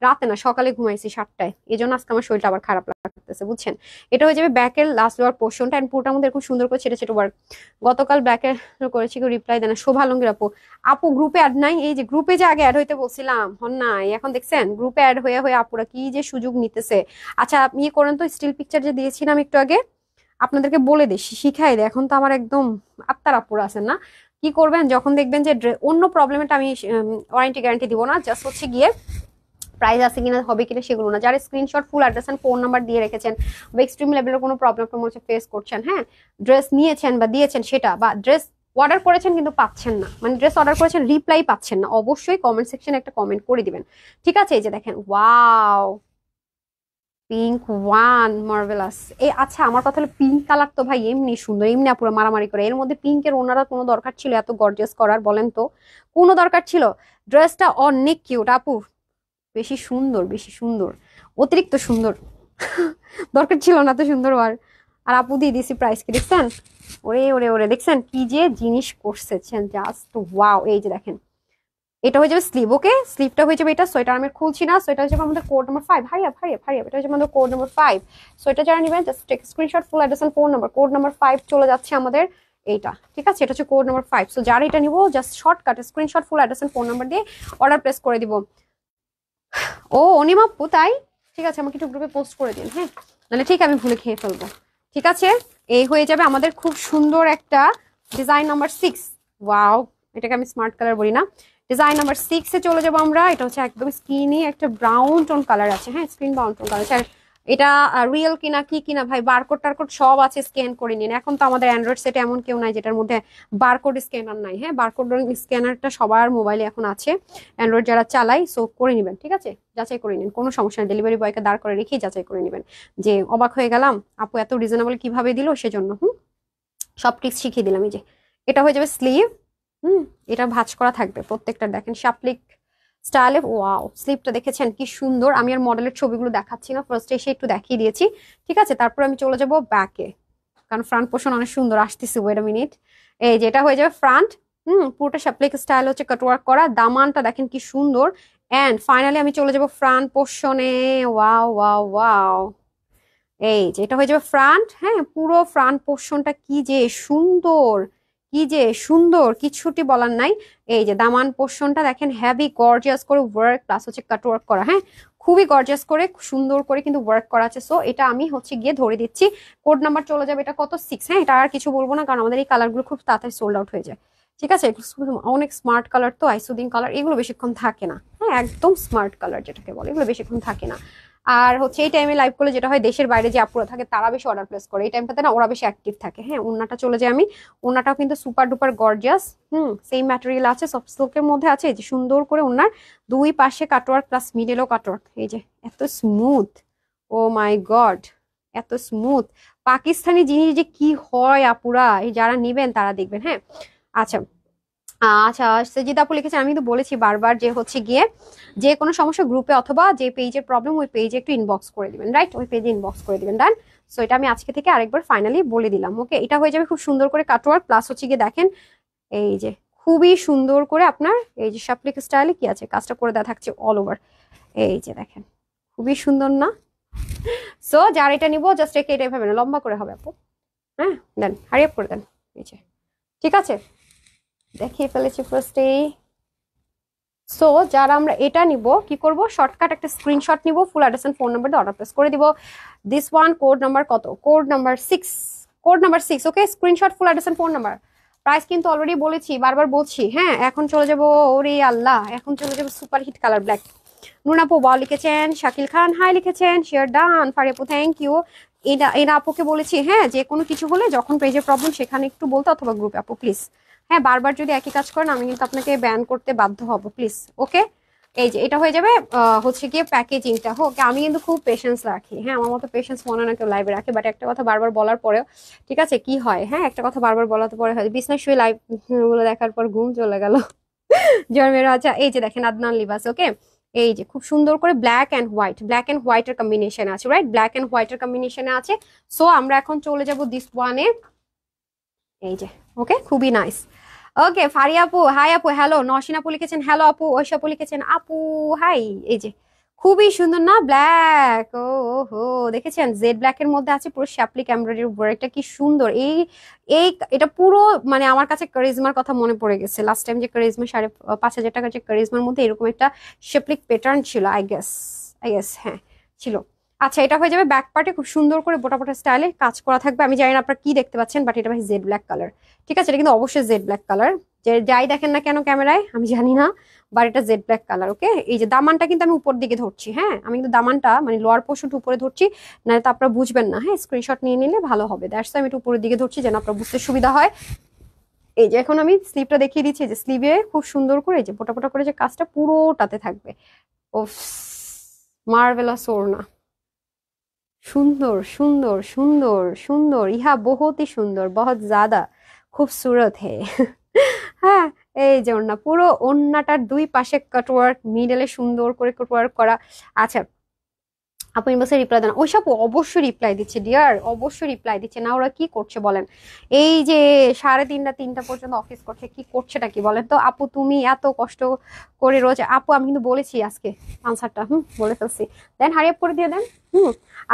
রাতে না সকালে ঘুমাইছি 7টায়, এই জন্য আজকে আমার শরীরটা আবার খারাপ লাগতেছে, বুঝছেন। এটা হয়ে যাবে ব্যাকের লাস্ট লোয়ার পোর্শনটা, এন্ড পুরোটার মধ্যে এরকম সুন্দর করে ছেটে ছেটে ওয়ার্ক। গতকাল ব্যাকের করেছি, কেউ রিপ্লাই দেয় না। শোভালঙ্গীর আপু, আপু গ্রুপে অ্যাড নাই? এই যে গ্রুপে যে আগে অ্যাড হইতে বলছিলাম, হন নাই, এখন দেখছেন গ্রুপে অ্যাড হয়ে হয়ে আপুরা কি যে সুযোগ নিতেছে। আচ্ছা আপনি ইয়ে করেন তো, স্টিল পিকচার যে দিয়েছিলাম একটু আগে, আপনাদেরকে বলে দিই, শিখাই দিই। এখন তো আমার একদম আত্মার আপুরা আছেন না, কি করবেন যখন দেখবেন যে অন্য প্রবলেমটা আমি ওয়ারেন্টি গ্যারান্টি দিব না, জাস্ট হচ্ছে গিয়ে প্রাইস আছে কিনা হবে কিনা সেগুলো না, যারা screenshot full address and phone number দিয়ে রেখেছেন বা এক্সট্রিম লেভেলের কোনো প্রবলেম হচ্ছে ফেস করছেন, হ্যাঁ ড্রেস নিয়েছেন বা দিয়েছেন সেটা, বা ড্রেস অর্ডার করেছেন কিন্তু পাচ্ছেন না, মানে ড্রেস অর্ডার করেছেন রিপ্লাই পাচ্ছেন না, অবশ্যই কমেন্ট সেকশনে একটা কমেন্ট করে দিবেন। ঠিক আছে, এই যে দেখেন, ওয়াও পিঙ্ক ওয়ান মার্ভেলাস। এই আচ্ছা আমার কথা হলো, পিঙ্ক কালার তো ভাই এমনি সুন্দর, এমনি পুরো মারামারি করে, এর মধ্যে পিঙ্কের ওনারা কোনো দরকার ছিল এত গর্জিয়াস করার? বলেন তো কোনো দরকার ছিল? ড্রেসটা অনেক কিউট আপু, বেশি সুন্দর, বেশি সুন্দর, অতিরিক্ত সুন্দর। দরকার ছিল না তো সুন্দর আর। আর আপু দিয়ে দিছি প্রাইস কি দেখছেন? ওরে ওরে ওরে, দেখছেন কি যে জিনিস করছেন, জাস্ট ওয়াও। এই যে দেখেন, এটা হয়ে যাবে স্লিভ। ওকে, স্লিভটা হয়ে যাবে এটা। সোয়েটার আমি খুলছি না, সোয়েটার হচ্ছে আমাদের কোড নাম্বার 5। হারিয়া হারিয়া হারিয়া, এটা হচ্ছে আমাদের কোড নাম্বার 5। সোয়েটার যারা নেবেন just take screenshot, full address and phone number, code number 5 চলে যাচ্ছে আমাদের এইটা। ঠিক আছে, এটা হচ্ছে কোড নাম্বার 5। সো যারা এটা নিবো just shortcut screenshot, full address and phone number দিয়ে অর্ডার প্লেস করে দিব। ও অনিমাপ্পু, তাই? ঠিক আছে, আমাকে একটু গ্রুপে পোস্ট করে দিন, হ্যাঁ, নাহলে ঠিক আমি ভুলে খেয়ে ফেলবো। ঠিক আছে, এই হয়ে যাবে আমাদের খুব সুন্দর একটা ডিজাইন নাম্বার 6। ওয়াও, এটাকে আমি স্মার্ট কালার বলি না, ডিজাইন নাম্বার 6 এ চলে যাবো আমরা। এটা হচ্ছে একদম স্কিনি একটা ব্রাউন টোন কালার আছে, হ্যাঁ স্ক্রিন ব্রাউন টোন কালার। এটা রিয়েল কিনা কি কিনা ভাই, বারকোড টারকোড সব আছে, স্ক্যান করে নিন। এখন তো আমাদের অ্যান্ড্রয়েড সেটে এমন কেউ নাই যেটার মধ্যে বারকোড স্ক্যানার নাই। হ্যাঁ, বারকোড স্ক্যানারটা সবার মোবাইলে এখন আছে, অ্যান্ড্রয়েড যারা চালাই। সো করে নেবেন, ঠিক আছে, যাচাই করে নিন, কোনো সমস্যা নেই। ডেলিভারি বয়কে দাঁড় করে রেখেই যাচাই করে নেবেন, যে অবাক হয়ে গেলাম আপু এত রিজনেবল কিভাবে দিল, সেজন্য সব ট্রিক্স শিখিয়ে দিলাম। এই যে এটা হয়ে যাবে স্লিভ। এটা ভাঁজ করা থাকবে প্রত্যেকটা, দেখেন শাপলিক স্টাইলে। ওয়াও, স্লিভটা দেখেছেন কি সুন্দর। আমি আর মডেলের ছবিগুলো দেখাচ্ছি না, ফার্স্টে এসে একটু দেখিয়ে দিয়েছি। ঠিক আছে, তারপর আমি চলে যাব ব্যাকে, কারণ ফ্রন্ট পোর্শন অনেক সুন্দর আসতেছে। ওয়েট আ মিনিট, এই যে এটা হয়ে যাবে ফ্রন্ট। পুরোটা শাপলিক স্টাইল হচ্ছে কাটওয়ার্ক করা, দামানটা দেখেন কি সুন্দর। এন্ড ফাইনালি আমি চলে যাব ফ্রন্ট পোর্শনে। ওয়াও ওয়াও ওয়াও, এই যে এটা হয়ে যাবে ফ্রন্ট। হ্যাঁ, পুরো ফ্রন্ট পোর্শনটা কি যে সুন্দর, কি যে সুন্দর, কিছুটি বলার নাই। এই যে দামান পোর্শনটা দেখেন, হেভি গর্জিয়াস করে ওয়ার্ক প্লাস হচ্ছে কাট ওয়ার্ক করা। হ্যাঁ, খুবই গর্জিয়াস করে সুন্দর করে কিন্তু ওয়ার্ক করা আছে। সো এটা আমি হচ্ছে গিয়ে ধরে দিচ্ছি, কোড নাম্বার চলে যাবে এটা কত 6। হ্যাঁ, এটা আর কিছু বলবো না, কারণ আমাদের এই কালারগুলো খুব তাড়াতাড়ি সোল্ড আউট হয়ে যায়। ঠিক আছে, অনেক স্মার্ট কালার তো, আইসুদিং কালার, এগুলো বেশিক্ষণ থাকে না। হ্যাঁ, একদম স্মার্ট কালার যেটাকে বলে, এগুলো বেশিক্ষণ থাকে না। আর হচ্ছে এই টাইমে লাইভ করলে যেটা হয়, দেশের বাইরে যে আপুরা থাকে তারা বেশি অর্ডার প্লেস করে, এই টাইমটাতে না ওরা বেশি অ্যাক্টিভ থাকে। হ্যাঁ, ওন্নাটা চলে যায় আমি, ওন্নাটাও কিন্তু super duper gorgeous. Same material আছে, সফট সিল্কের মধ্যে আছে। এই যে সুন্দর করে ওন্নার দুই পাশে কাটওয়ার্ক প্লাস মিডেলও কাটওয়ার্ক। এই যে এত স্মুথ, ও মাই গড, এত স্মুথ। পাকিস্তানি জিনিস যে কি হয় আপুরা, এই যারা নিবেন তারা দেখবেন। হ্যাঁ, আচ্ছা আচ্ছা, সজিদা আপু লিখেছেন, আমি তো বলেছি বারবার যে হচ্ছে গিয়ে যে কোনো সমস্যা গ্রুপে অথবা যে পেজের প্রবলেম ওই পেজে একটু ইনবক্স করে দিবেন, রাইট, ওই পেজে ইনবক্স করে দিবেন। ডান। সো এটা আমি আজকে থেকে আরেকবার ফাইনালি বলে দিলাম। ওকে, এটা হয়ে যাবে খুব সুন্দর করে কাটওয়ার্ক প্লাস হচ্ছে গিয়ে দেখেন, এই যে খুবই সুন্দর করে আপনার এই যে শাপলিক স্টাইলে কি আছে কাজটা করে দেওয়া থাকছে অল ওভার। এই যে দেখেন, খুবই সুন্দর না? সো যার এটা নিবো জাস্ট একে এটা ভাবে না, লম্বা করে হবে আপু। হ্যাঁ, দেন হারি আপ করে দেন। এই যে ঠিক আছে, দেখিয়ে ফেলেছি ফার্স্টে। সো যারা আমরা এটা নিব কি করব, শর্টকাট একটা স্ক্রিনশট নিব, full address and phone number দিয়ে অর্ডার প্লেস করে দিব। দিস ওয়ান কোড নাম্বার কত? Code number 6, code number 6। Okay, screenshot, full address and phone number. Price কিন্তু অলরেডি বলেছি, বারবার বলছি। হ্যাঁ, এখন চলে যাব, ওরে আল্লাহ, এখন চলে যাব সুপার হিট কালার ব্ল্যাক। নুন আপু ওয়াও লিখেছেন, শাকিল খান হাই লিখেছেন, শেয়ার ডান, ফারি আপু থ্যাংক ইউ। এটা আপুকে বলেছি হ্যাঁ, যে কোনো কিছু হলে যখন পেজে প্রবলেম সেখানে একটু বলতে, অথবা গ্রুপে আপু প্লিজ। হ্যাঁ, বারবার যদি একই কাজ করেন আমি কিন্তু আপনাকে ব্যান করতে বাধ্য হব, প্লিজ। ওকে, এই যে এটা হয়ে যাবে হচ্ছে গিয়ে প্যাকেজিংটা। ওকে, আমি কিন্তু খুব পেশেন্স রাখি, হ্যাঁ, আমার মতো পেশেন্স মনে না কেউ লাইভে রাখে, বাট একটা কথা বারবার বলার পরেও ঠিক আছে কি হয়, হ্যাঁ, একটা কথা বারবার বলাতে পরে হয় বিছনায় শুয়ে লাইভ গুলো দেখার পর ঘুম চলে গেল জন্মের। আচ্ছা, এই যে দেখেন আদনান লিবাস। ওকে, এই যে খুব সুন্দর করে black and white, black and white এর কম্বিনেশন আছে, রাইট, ব্ল্যাক এন্ড হোয়াইট এর কম্বিনেশনে আছে। সো আমরা এখন চলে যাব দিস ওয়ানে, এই যে। ওকে, খুবই নাইস। ওকে, ফারিয়া আপু হাই আপু, হ্যালো। নসিন আপু লিখেছেন হ্যালো আপু, ঐশা আপু লিখেছেন আপু হাই। এই যে খুবই সুন্দর না ব্ল্যাক, ও হো, দেখেছেন জেড ব্ল্যাক এর মধ্যে আছে পুরো শ্যাপলিক এমব্রয়ডারি ওয়ার্কটা, কি সুন্দর। এই এই এটা পুরো মানে আমার কাছে কারিজমার কথা মনে পড়ে গেছে। লাস্ট টাইম যে কারিজমা 5,500 টাকার যে কারিজমার মধ্যে এরকম একটা শ্যাপলিক প্যাটার্ন ছিল, আই গেস হ্যাঁ ছিল। আচ্ছা, এটা হয়ে যাবে ব্যাক পার্টে খুব সুন্দর করে বোটা বোটা স্টাইলে কাজ করা থাকবে। আমি জানি না আপনারা কি দেখতে পাচ্ছেন, বাট এটা ভাই জেড ব্ল্যাক কালার, ঠিক আছে, এটা কিন্তু অবশ্যই জেড ব্ল্যাক কালার, যে যাই দেখেন না কেন ক্যামেরায় আমি জানি না, বাট এটা জেড ব্ল্যাক কালার। ওকে, এই যে দামানটা কিন্তু আমি উপর দিকে ধরছি, হ্যাঁ, আমি কিন্তু দামানটা মানে লোয়ার পোর্শনটা উপরে ধরছি, না তো আপনারা বুঝবেন না, হ্যাঁ, স্ক্রিনশট নিয়ে নিলে ভালো হবে। দ্যাটস আমি একটু উপরের দিকে ধরছি যেন আপনার বুঝতে সুবিধা হয়। এই যে এখন আমি স্লিভটা দেখিয়ে দিচ্ছি, যে স্লিভে খুব সুন্দর করে যে পোটা পোটা করে যে কাজটা পুরোটাতে থাকবে। ও মার্ভেলাস ওড়না, সুন্দর সুন্দর সুন্দর সুন্দর, ইহা বহুত হি সুন্দর, বহুত জ্যাদা খুবসুরত হে হ্যাঁ, এই যে ওড়না, পুরো ওড়নাটার দুই পাশে কাটওয়ার্ক, মিডলে সুন্দর করে কাটওয়ার্ক করা। আচ্ছা, আপু ইনবক্সে রিপ্লাই দেন, ওই সব অবশ্যই রিপ্লাই দিচ্ছে ডিয়ার, অবশ্যই রিপ্লাই দিচ্ছে না। ওরা কি করছে বলেন, এই যে 3:30 পর্যন্ত অফিস করছে, কি করছেটা কি বলেন তো। আপু তুমি এত কষ্ট করে রোজ, আপু আমি কিন্তু বলেছি আজকে আনসারটা, বলে ফেলছি, দেন হারি আপ করে দিয়ে দেন।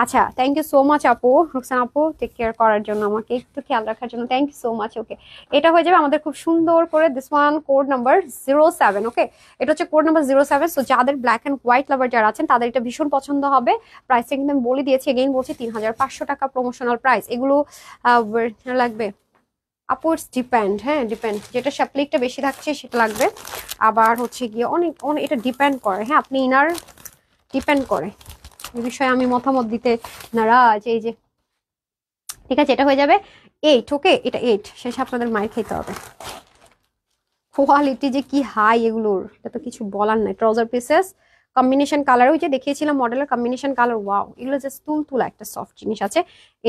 আচ্ছা, থ্যাংক ইউ সো মাচ আপু, রুকসান আপু টেক কেয়ার করার জন্য, আমাকে একটু খেয়াল রাখার জন্য, thank you so much. Okay, এটা হয়ে যাবে আমাদের খুব সুন্দর করে দিস ওয়ান কোড নাম্বার 07। ওকে, এটা হচ্ছে কোড নাম্বার 07। সো যাদের ব্ল্যাক এন্ড হোয়াইট লাভার যারা আছেন তাদের এটা ভীষণ পছন্দ হবে। প্রাইসটা কিন্তু আমি বলে দিয়েছি, এগেইন বলছি 3,500 টাকা প্রমোশনাল প্রাইস। এগুলো লাগবে আপু, ইটস ডিপেন্ড, হ্যাঁ ডিপেন্ড, যেটা শ্যাপলিকটা বেশি থাকছে সেটা লাগবে, আবার হচ্ছে গিয়ে অনেক অনেক এটা ডিপেন্ড করে, হ্যাঁ, আপনি ইনার ডিপেন্ড করে, এই বিষয়ে আমি মতামত দিতে নারাজ। এই যে ঠিক আছে, এটা হয়ে যাবে 8। ওকে, এটা 8 শেষে আপনাদের মাইর খেতে হবে। কোয়ালিটি যে কি হাই এগুলোর, এটা তো কিছু বলার নাই। ট্রাউজার পিসেস কম্বিনেশন কালার, ওই যে দেখিয়েছিলাম মডেলের কম্বিনেশন কালার, ওয়াও, এগুলো জাস্ট তুলতুলা একটা সফট জিনিস আছে।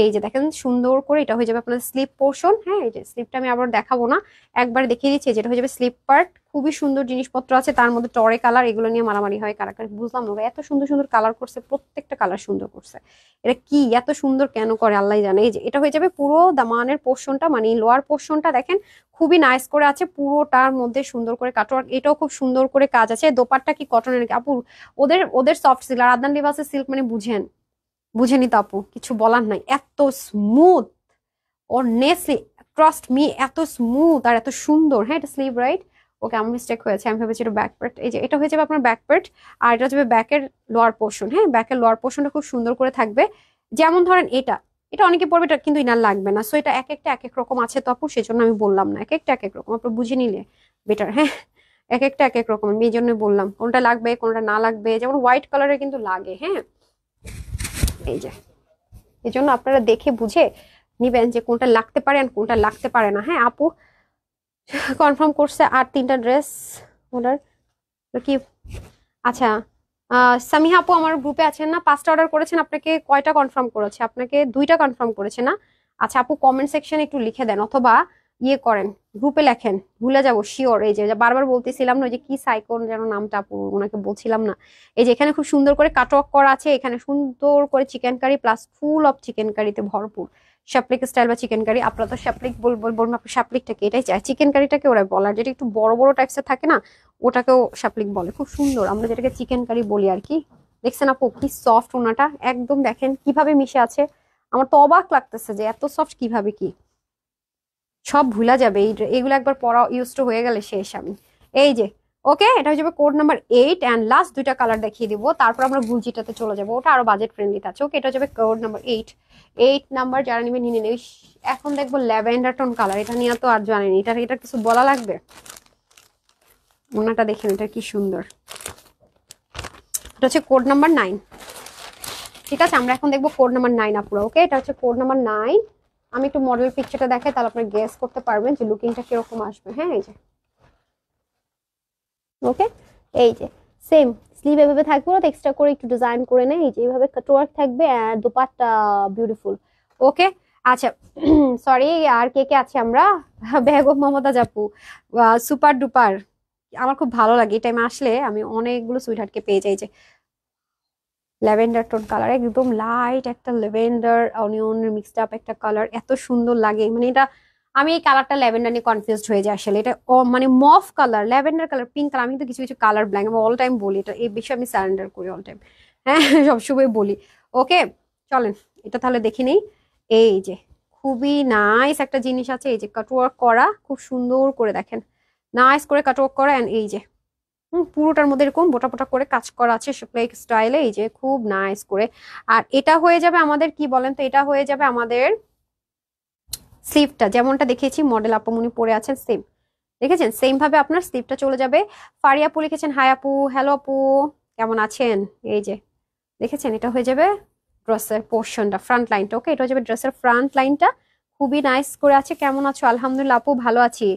এই যে দেখেন সুন্দর করে এটা হয়ে যাবে আপনাদের স্লিপ পোর্শন, হ্যাঁ, এই যে স্লিপটা আমি আবার দেখাবো না, একবার দেখিয়ে দিচ্ছি, যেটা হয়ে যাবে স্লিপ পার্ট। খুবই সুন্দর জিনিসপত্র আছে তার মধ্যে, টরে কালার, এগুলো নিয়ে মারামারি হয় কারাকারি, বুঝলাম না, এত সুন্দর সুন্দর কালার করছে, প্রত্যেকটা কালার সুন্দর করছে, এটা কি এত সুন্দর কেন করে আল্লাহ জানে। এই যে এটা হয়ে যাবে পুরো দামানের পোর্শনটা, মানে লোয়ার পোর্শনটা দেখেন খুবই নাইস করে আছে, পুরোটার মধ্যে সুন্দর করে কাটওয়ার্ক, এটাও খুব সুন্দর করে কাজ আছে। দোপাট্টা কি কটনের আপু, ওদের ওদের সফট সিল্ক, আর আদনান লিবাসের সিল্ক মানে বুঝেনি তো আপু, কিছু বলার নাই, এত স্মুথ, অনেস্টলি ট্রাস্ট মি, এত স্মুথ আর এত সুন্দর। হ্যাঁ, এটা স্লিভ রাইট, ওকে আমার মিস্টেক হয়েছে, আমি ভেবেছি এটা ব্যাক পার্ট। এই যে এটা হয়ে যাবে আপনার ব্যাক পার্ট, আর এটা হচ্ছে ব্যাকের লোয়ার পোর্শন, হ্যাঁ, ব্যাকের লোয়ার পোর্শনটা খুব সুন্দর করে থাকবে। যেমন ধরেন এটা এটা অনেকে পড়বে, এটা কিন্তু ইনার লাগবে না। সো এটা এক একটা এক এক রকম আছে তো আপু, সেজন্য আমি বললাম না, এক একটা এক এক রকম, আপনি বুঝে নিলে বেটার। হ্যাঁ, এক একটা এক এক রকম, আমি এই জন্য বললাম কোনটা লাগবে কোনটা না লাগবে। যেমন হোয়াইট কালারের কিন্তু লাগে, হ্যাঁ, এই যে এই জন্য আপনারা দেখে বুঝে নিবেন যে কোনটা লাগতে পারে আর কোনটা লাগতে পারে না। হ্যাঁ, আপু কনফার্ম করছে আর 3টা ড্রেস অর্ডার কি। আচ্ছা, সামিহা আপু আমার গ্রুপে আছেন না, 5টা অর্ডার করেছেন, আপনাকে কয়টা কনফার্ম করেছে? আপনাকে 2টা কনফার্ম করেছে না? আচ্ছা আপু কমেন্ট সেকশনে একটু লিখে দেন, অথবা ইয়ে করেন গ্রুপে লেখেন, ভুলে যাবো শিওর। এই যে বারবার বলতেছিলাম না, ওই যে কি সাইকোন যেন নামটা, আপু ওনাকে বলছিলাম না। এই যে এখানে খুব সুন্দর করে কাটওয়ার্ক করা আছে, এখানে সুন্দর করে chikankari plus full of চিকেন কারিতে ভরপুর, শ্যাপলিক স্টাইল বা চিকেন কারি। আপনারা তো শ্যাপলিক বলবো, আপনার শ্যাপলিকটাকে এটাই চাই, চিকেন কারিটাকে ওরা বলার, যেটা একটু বড় বড় টাইপসের থাকে না, ওটাকেও শ্যাপলিক বলে। খুব সুন্দর, আমরা যেটাকে চিকেন কারি বলি আর কি। দেখছেন আপু কি সফট ওনাটা, একদম দেখেন কিভাবে মিশে আছে, আমার তো অবাক লাগতেছে যে এত সফট কিভাবে, কি সব ভুলা যাবে এইগুলো একবার পড়া ইউজ টু হয়ে গেলে শেষ আমি। এই যে ওকে, এটা হয়ে যাবে কোড নাম্বার 8 এন্ড লাস্ট 2টা কালার দেখিয়ে দিব, তারপর আমরা গুলজিটাতে চলে যাবো, ওটা আরো বাজেট ফ্রেন্ডলি আছে। ওকে, এটা হয়ে যাবে কোড নাম্বার 8 নাম্বার, যারা নিবে নিয়ে নেবে। এখন দেখবো ল্যাভেন্ডার টোন কালার, এটা নিয়ে তো আর জানেনি, এটা কিছু বলা লাগবে। ওনাটা দেখেন, এটা কি সুন্দর, এটা হচ্ছে কোড নাম্বার 9। ঠিক আছে, আমরা এখন দেখবো কোড নাম্বার 9 আপুরা। ওকে, এটা হচ্ছে কোড নাম্বার 9। আমি একটু মডেল পিকচারটা দেখাই, তাহলে আপনি গেস করতে পারবেন যে লুকিংটা কিরকম আসবে। হ্যাঁ, এই যে ওকে, এই যে সেম স্লিভ এভাবে থাকবে, ওটা এক্সট্রা করে একটু ডিজাইন করে নেই, এই যে এইভাবে কাটওয়ার্ক থাকবে আর দোপাট্টা বিউটিফুল। ওকে, আচ্ছা সরি, আর কে কে আছে আমরা? বেগম মমতাজ আপু, সুপার ডুপার। আমার খুব ভালো লাগে এই টাইমে আসলে, আমি অনেকগুলো সুইটহার্টকে পেয়ে যাই। যে ল্যাভেন্ডার টোন কালার, একদম লাইট একটা ল্যাভেন্ডার অনিয়ন মিক্সড আপ একটা কালার, এত সুন্দর লাগে। মানে এটা আমি এই কালারটা ল্যাভেন্ডার নিয়ে কনফিউজড হয়ে যায় আসলে। এটা মানে মফ colour, lavender colour, pink colour, আমি তো কিছু কিছু কালার ব্ল্যাঙ্ক, আমি অল টাইম বলি এটা, এই বিষয়ে আমি সারেন্ডার করি অল টাইম। হ্যাঁ, সবসময় বলি। ওকে, চলেন এটা তাহলে দেখি নেই। এই যে খুবই নাইস একটা জিনিস আছে, এই যে কাটওয়ার্ক করা, খুব সুন্দর করে দেখেন, নাইস করে কাটওয়ার্ক করা। এন্ড এই যে পুরোটার মধ্যে এরকম বোটা বোটা করে কাজ করা আছে প্লেক স্টাইলে, এই যে খুব নাইস করে। আর এটা হয়ে যাবে আমাদের, কি বলেন তো, এটা হয়ে যাবে আমাদের স্লিভটা, যেমনটা দেখেছি মডেল আপামনি পরে আছেন সেম, দেখেছেন সেম ভাবে আপনার স্লিভটা চলে যাবে। ফারিয়া আপু লিখেছেন হাই আপু, হ্যালো আপু, কেমন আছেন? এই যে দেখেছেন, এটা হয়ে যাবে ড্রেসের পোর্শনটা, ফ্রন্ট লাইনটা। ওকে, এটা হয়ে যাবে ড্রেসের ফ্রন্ট লাইনটা, খুবই নাইস করে আছে। কেমন আছো? আলহামদুলিল্লাহ আপু, ভালো আছি।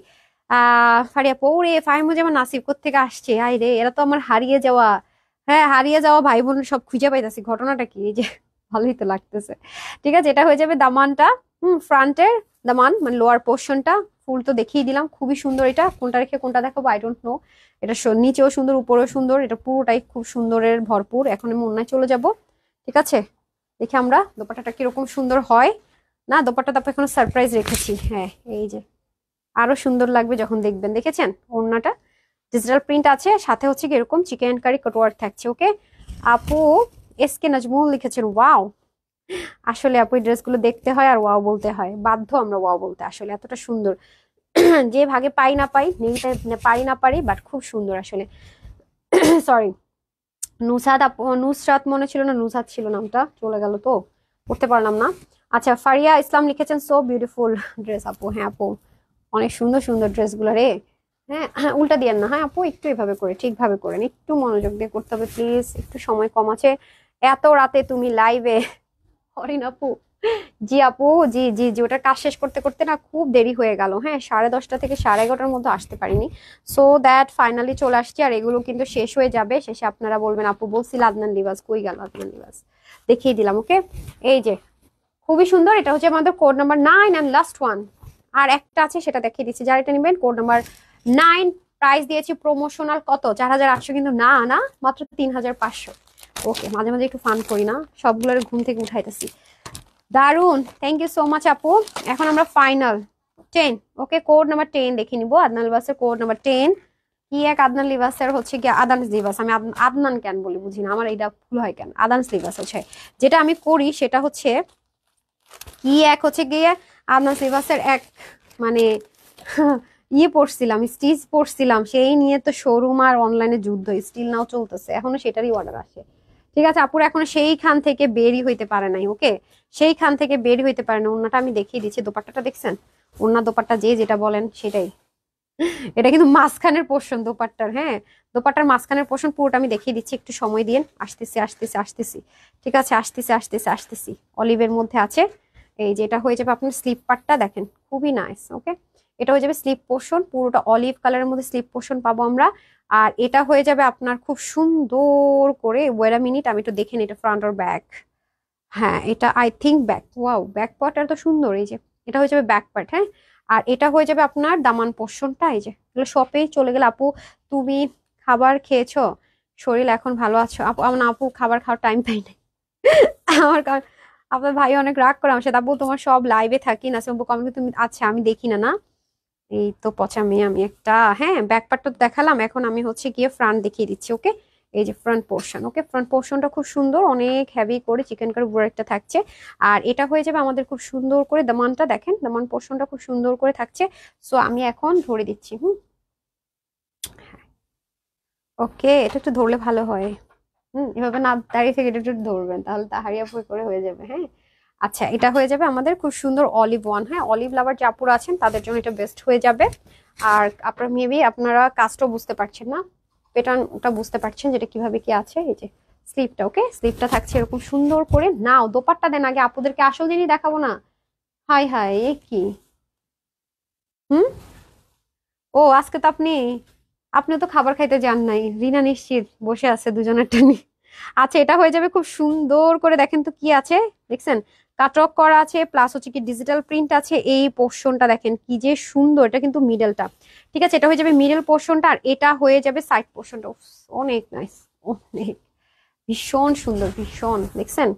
ফারিয়া আপু, ওরে ফাহিমু যেমন নাসিব কোত্থেকে আসছে, আই রে, এরা তো আমার হারিয়ে যাওয়া, হ্যাঁ হারিয়ে যাওয়া ভাই বোন সব খুঁজে পাইতাছি, ঘটনাটা কি? এই যে ভালোই তো লাগতেছে। ঠিক আছে, এটা হয়ে যাবে দামানটা, ফ্রন্টের দামান মানে লোয়ার পোর্শনটা। ফুল তো দেখিয়ে দিলাম, খুবই সুন্দর। এটা কোনটা রেখে কোনটা দেখাবো আই ডোন্ট নো। এটা নিচেও সুন্দর, উপরেও সুন্দর, এটা পুরোটাই খুব সুন্দরের ভরপুর। এখন আমি অন্যায় চলে যাব। ঠিক আছে, দেখি আমরা দোপাট্টাটা কিরকম সুন্দর হয়। না, দোপাট্টা তারপর এখনো সারপ্রাইজ রেখেছি। হ্যাঁ, এই যে আরো সুন্দর লাগবে যখন দেখবেন। দেখেছেন ওড়নাটা ডিজিটাল প্রিন্ট আছে, সাথে হচ্ছে কি এরকম চিকেন কারি কাটওয়ার্ক থাকছে। ওকে, আপু এস কে নাজমুল লিখেছেন ওয়াও। আসলে আপু এই ড্রেসগুলো দেখতে হয় আর ওয়াও বলতে হয়, বাধ্য আমরা ওয়াও বলতে, আসলে এতটা সুন্দর। যে ভাগে পাই না পাই, পারি না পারি, বাট খুব সুন্দর আসলে। সরি, নুসাদ আপু, নুসরাত মনে ছিল না, নুসাদ ছিল নামটা, চলে গেল তো পড়তে পারলাম না। আচ্ছা, ফারিয়া ইসলাম লিখেছেন সো বিউটিফুল ড্রেস আপু। হ্যাঁ আপু, অনেক সুন্দর সুন্দর ড্রেসগুলো রে। হ্যাঁ, উল্টা দিয়েন না, হ্যাঁ আপু, একটু এভাবে করে ঠিকভাবে করেন, একটু মনোযোগ দিয়ে করতে হবে প্লিজ, একটু সময় কম আছে। এত রাতে তুমি লাইভে? অরিন আপু, জি আপু, জি জি জি, ওটার কাজ শেষ করতে করতে না খুব দেরি হয়ে গেল। হ্যাঁ, 10:30 থেকে 11:30 মধ্যে আসতে পারিনি, সো দ্যাট ফাইনালি চলে আসছি। আর এগুলো কিন্তু শেষ হয়ে যাবে, শেষে আপনারা বলবেন আপু বলছিল আদনান লিবাস কই গেল, আদনান লিবাস দেখিয়ে দিলাম। ওকে, এই যে খুবই সুন্দর, এটা হচ্ছে আমাদের code number 9 and last one. আর একটা আছে সেটা দেখিয়ে দিচ্ছি, যারা এটা নেবেন কোড নাম্বার 9। প্রাইস দিয়েছি প্রমোশনাল কত, 4,800, কিন্তু না না, মাত্র 3,500। ওকে, মাঝে মাঝে একটু ফান করি না, সবগুলোর ঘুম থেকে উঠাইতেছি। দারুন, থ্যাংক ইউ সো মাচ আপু। এখন আমরা ফাইনাল 10। ওকে, কোড নাম্বার 10 দেখে নিব। আদনান লিবাসের কোড নাম্বার 10। কি এক আদনান লিবাসের হচ্ছে কি আদানস লিবাস, আমি আদনান কেন বলি বুঝি না, আমার এটা ভুল হয় কেন। আদানস লিবাস হচ্ছে যেটা আমি করি, সেটা হচ্ছে কি এক হচ্ছে গিয়ে আদনান লিবাসের এক মানে ইয়ে পড়ছিলাম, স্টিচ পড়ছিলাম, সেই নিয়ে তো শোরুম আর অনলাইনে যুদ্ধ স্টিল নাও চলতেছে, এখনো সেটারই অর্ডার আসে। ঠিক আছে, আপুর এখনো সেইখান থেকে বেরই হইতে পারে নাই। ওকে, সেইখান থেকে বের হইতে পারে না। ওন্নাটা আমি দেখিয়ে দিচ্ছি, দোপাট্টাটা দেখছেন, ওন্না দোপাট্টা যে যেটা বলেন সেটাই। এটা কিন্তু মাঝখানের পোর্শন দোপাট্টার, হ্যাঁ দোপাট্টার মাঝখানের পোর্শন পুরোটা আমি দেখিয়ে দিচ্ছি, একটু সময় দিন। আসতেছি আসতেছি আসতেছি, ঠিক আছে, আসতেছি আসতেছি আসতেছি। অলিভের মধ্যে আছে, এই যে এটা হয়ে যাবে আপনার স্লিপ পার্টটা, দেখেন খুবই নাইস। ওকে, এটা হয়ে যাবে স্লিপ পোর্শন, পুরোটা অলিভ কালারের মধ্যে স্লিপ পোর্শন পাবো আমরা। আর এটা হয়ে যাবে আপনার খুব সুন্দর করে, ওয়েট আ মিনিট আমি একটু দেখে নিই এটা ফ্রন্ট আর ব্যাক। হ্যাঁ, এটা I think back, wow back part এত সুন্দর, এই যে এটা হয়ে যাবে ব্যাক পার্ট। হ্যাঁ, আর এটা হয়ে যাবে আপনার দামান পোর্শনটা, এই যে এগুলো শপেই চলে গেলে। আপু তুমি খাবার খেয়েছো? শরীর এখন ভালো আছো? আপু আমার আপু খাবার খাওয়ার টাইম পাই নাই আমার, কারণ আপনার ভাই অনেক রাগ করে আমার সাথে। আপু তোমার সব লাইভে থাকি না, কমেন্ট তুমি, আচ্ছা আমি দেখি না না। এই তো পচা মেয়ে আমি একটা। হ্যাঁ, ব্যাক পার্টটা দেখালাম, এখন আমি হচ্ছে গিয়ে ফ্রন্ট দেখিয়ে দিচ্ছি। ওকে, এই যে ফ্রন্ট পোর্শন। ওকে, ফ্রন্ট পোর্শনটা খুব সুন্দর, অনেক হেভি করে চিকেন কারি একটা থাকছে। আর এটা হয়ে যাবে আমাদের খুব সুন্দর করে দামানটা, দেখেন দামান পোর্শনটা খুব সুন্দর করে থাকছে। সো আমি এখন ধরে দিচ্ছি। ওকে, এটা একটু ধরলে ভালো হয়। এভাবে না দাঁড়িয়ে থেকে এটা একটু ধরবেন, তাহলে তাহারিয়া ফুই করে হয়ে যাবে। হ্যাঁ, আচ্ছা, এটা হয়ে যাবে আমাদের খুব সুন্দর অলিভ ওয়ান। হ্যাঁ, অলিভ লাভার যে আপুরা আছেন তাদের জন্য এটা বেস্ট হয়ে যাবে। আর আপনারা মেবি আপনারা কাজটাও বুঝতে পারছেন না, প্যাটার্নটা বুঝতে পারছেন যেটা কিভাবে কি আছে। এই যে স্লিপটা। ওকে, স্লিপটা থাকছে এরকম সুন্দর করে। নাও দোপাট্টা দেন আগে, আপুদেরকে আসল জিনিস দেখাবো না? হাই হাই, এ কি? হুম। ও আজকে তো আপনি তো খাবার খাইতে যান নাই, রিনা নিশ্চিত বসে আছে দুজনের টানি। আচ্ছা, এটা হয়ে যাবে খুব সুন্দর করে। দেখেন তো কি আছে, দেখছেন? কাটওয়ার্ক করা আছে, প্লাস হচ্ছে কি ডিজিটাল প্রিন্ট আছে। এই পোর্শনটা দেখেন কি যে সুন্দর, এটা কিন্তু মিডলটা। ঠিক আছে, এটা হয়ে যাবে মিডল পোর্শনটা, আর এটা হয়ে যাবে সাইড পোর্শনটা। অনেক নাইস, অনেক ভীষণ সুন্দর, ভীষণ। দেখছেন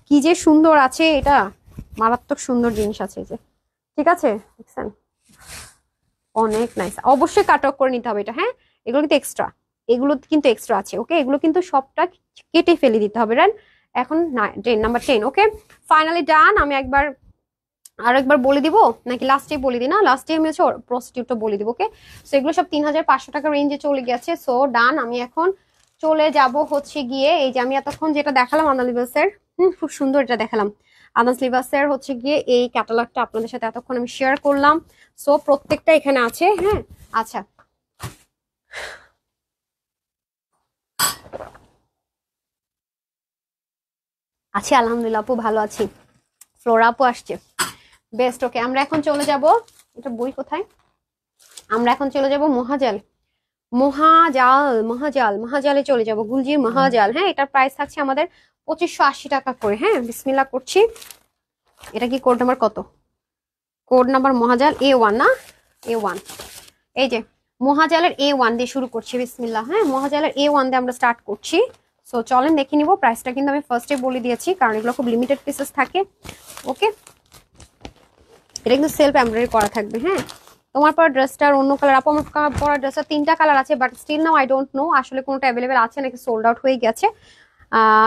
কি যে সুন্দর আছে এটা, মারাত্মক সুন্দর জিনিস আছে এই যে। ঠিক আছে, দেখছেন অনেক নাইস। অবশ্যই কাট অফ করে নিতে হবে এটা, হ্যাঁ? এগুলো কিন্তু এক্সট্রা, এগুলো কিন্তু এক্সট্রা আছে। ওকে, এগুলো কিন্তু সবটা কেটে ফেলে দিতে হবে। রান এখন নাম্বার 10। ওকে, ফাইনালি ডান। আমি আরো একবার বলে দিব নাকি লাস্টে বলে দিই? না, লাস্টে আমি হচ্ছে প্রস্টিটিউটটা বলে দিব। ওকে, সো এগুলো সব 3500 টাকা রেঞ্জে চলে গেছে। সো ডান। আমি এখন চলে যাব হচ্ছে গিয়ে, এই যে আমি এতক্ষণ যেটা দেখালাম আনালিভাসের, খুব সুন্দর এটা দেখালাম। আনাস লিভাসের হচ্ছে গিয়ে এই ক্যাটালগটা আপনাদের সাথে এতক্ষণ আমি শেয়ার করলাম। সো প্রত্যেকটা এখানে আছে, হ্যাঁ? আচ্ছা, আছি আলহামদুলিল্লাহ আপু, ভালো আছি। ফ্লোরা আপু আসছে, বেস্ট। ওকে, আমরা এখন চলে যাব, এটা বই কোথায়? আমরা এখন চলে যাব মহাজাল। মহাজালে চলে যাব, গুলজির মহাজাল। হ্যাঁ, এটার প্রাইস থাকছে আমাদের 2580 টাকা করে। হ্যাঁ, বিসমিল্লাহ করছি। এটা কি কোড নাম্বার কত? কোড নাম্বার মহাজাল A1 না? A1। এই যে মহাজালের A1 দিয়ে শুরু করছি, বিসমিল্লাহ। হ্যাঁ, মহাজালের A1 দিয়ে আমরা স্টার্ট করছি। সো চলেন দেখে নিব। প্রাইসটা কিন্তু আমি ফার্স্টে বলে দিয়েছি, কারণ এগুলো খুব লিমিটেড পিসেস থাকে। ওকে, এটা কিন্তু সেলফ এমব্রয়ডারি করা থাকবে। হ্যাঁ, তোমার পর ড্রেসটার অন্য কালার, আপু আমার পরা ড্রেসটা 3টা কালার আছে, but still now I don't know আসলে কোনটা অ্যাভেলেবেল আছে নাকি সোল্ড আউট হয়ে গেছে।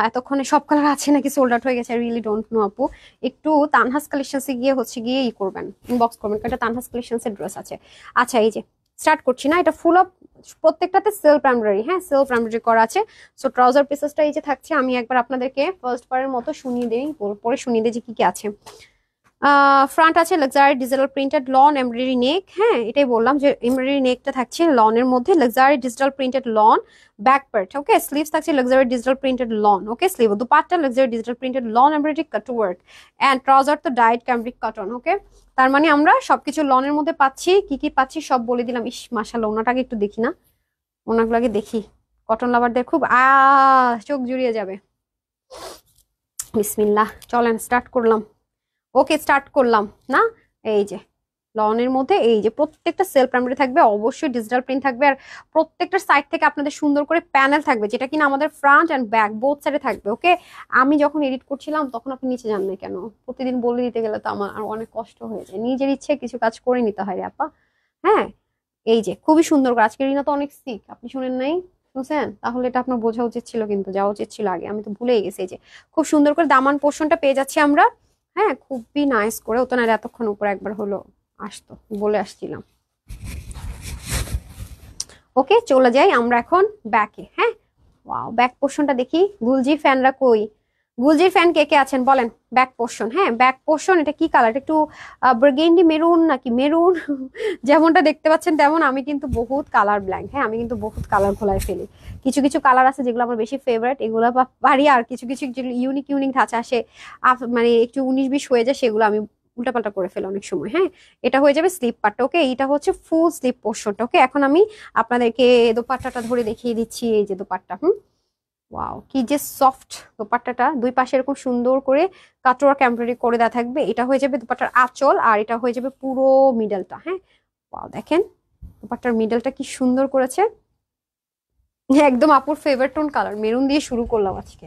এতক্ষণে সব কালার আছে নাকি সোল্ড আউট হয়ে গেছে, আই রিয়েলি ডোন্ট নো আপু। একটু তানহাস কালেকশনসে গিয়ে হচ্ছে গিয়ে ই করবেন, ইনবক্স করবেন, কারণ এটা তানহাস কালেকশনসের ড্রেস আছে। আচ্ছা, এই যে স্টার্ট করছি না, এটা ফুল অফ প্রত্যেকটাতে সেলফ এমব্রয়ডারি। হ্যাঁ, সেলফ এমব্রয়ডারি করা আছে। সো ট্রাউজার পিসেসটা এই যে থাকছে, আমি একবার আপনাদেরকে ফার্স্ট বারের মতো শুনিয়ে দিই, পরে শুনিয়ে দিই যে কি কি আছে। ফ্রন্ট আছে luxury digital printed lawn embroidery neck. হ্যাঁ, এটাই বললাম যে এমব্রয়ডারি নেকটা থাকছে লনের মধ্যে, luxury digital printed lawn. Back part, okay, sleeves থাকছে luxury digital printed lawn. Okay, sleeve dupatta luxury digital printed lawn embroidery cut work, and trouser তো ডাইট ক্যামব্রিক কটন। ওকে, তার মানে আমরা সবকিছু লনের মধ্যে পাচ্ছি। কি কি পাচ্ছি সব বলে দিলাম। ইস মাশাআল্লাহ, ওনাটাকে একটু দেখি না, ওনাগুলোকে দেখি। কটন লাভারদের খুব চোখ জুড়িয়ে যাবে। বিসমিল্লাহ, চলেন স্টার্ট করলাম। ওকে, স্টার্ট করলাম না। এই যে লনের মধ্যে এই যে প্রত্যেকটা সেলফ এমব্রয়ডারি থাকবে, অবশ্যই ডিজিটাল প্রিন্ট থাকবে, আর প্রত্যেকটা সাইড থেকে আপনাদের সুন্দর করে প্যানেল থাকবে, যেটা কিনা আমাদের ফ্রন্ট এন্ড ব্যাক বোথ সাইডে থাকবে। ওকে, আমি যখন এডিট করছিলাম তখন আপনি নিচে যান না কেন? প্রতিদিন বলে দিতে গেলে তো আমার আর অনেক কষ্ট হয়ে যায়, নিজের ইচ্ছে কিছু কাজ করে নিতে হয় রে আপা। হ্যাঁ, এই যে খুবই সুন্দর করে। আজকে রিনা তো অনেক সিক, আপনি শুনেন নাই? শুনছেন? তাহলে এটা আপনার বোঝা উচিত ছিল, কিন্তু যাওয়া উচিত ছিল আগে, আমি তো ভুলেই গেছি। এই যে খুব সুন্দর করে দামান পোর্শনটা পেয়ে যাচ্ছি আমরা। হ্যাঁ, খুবই নাইস করে। ও তো না এতক্ষণ উপর একবার হলো আসতো, বলে আসছিলাম। ওকে, চলে যাই আমরা এখন ব্যাকে। হ্যাঁ, ওয়াও, ব্যাক পোর্শনটা দেখি। গুলজি ফ্যানরা কই? গুলজির ফ্যান কে কে আছেন বলেন? ব্যাক পোর্শন, হ্যাঁ ব্যাক পোর্শন। এটা কি কালার? একটু বার্গেন্ডি মেরুন নাকি মেরুন? যেমনটা দেখতে পাচ্ছেন তেমন। আমি কিন্তু বহুত কালার ব্ল্যাঙ্ক, হ্যাঁ আমি কিন্তু বহুত কালার ঘোলায় ফেলি। কিছু কিছু কালার আছে যেগুলো আমার বেশি ফেভারিট, এগুলো পারি। আর কিছু কিছু যেগুলো ইউনিক ইউনিক ধাঁচা আসে, মানে একটু 19-20 হয়ে যায়, সেগুলো আমি উল্টাপাল্টা করে ফেলে অনেক সময়। হ্যাঁ, এটা হয়ে যাবে স্লিপ পার্টটা। ওকে, এইটা হচ্ছে ফুল স্লিপ পোর্শনটা। ওকে, এখন আমি আপনাদেরকে দোপাট্টাটা ধরে দেখিয়ে দিচ্ছি। এই যে দোপাট্টা, ওয়াও কি যে সফট দোপাট্টাটা, দুই পাশে এরকম সুন্দর করে কাটওয়ার্ক এমব্রয়ডারি করে দেওয়া থাকবে। এটা হয়ে যাবে দোপাট্টার আঁচল, আর এটা হয়ে যাবে পুরো মিডলটা। হ্যাঁ, ওয়াও দেখেন দোপাট্টার মিডলটা কি সুন্দর করেছে। একদম আপুর ফেভারিট টোন কালার, মেরুন দিয়ে শুরু করলাম আজকে।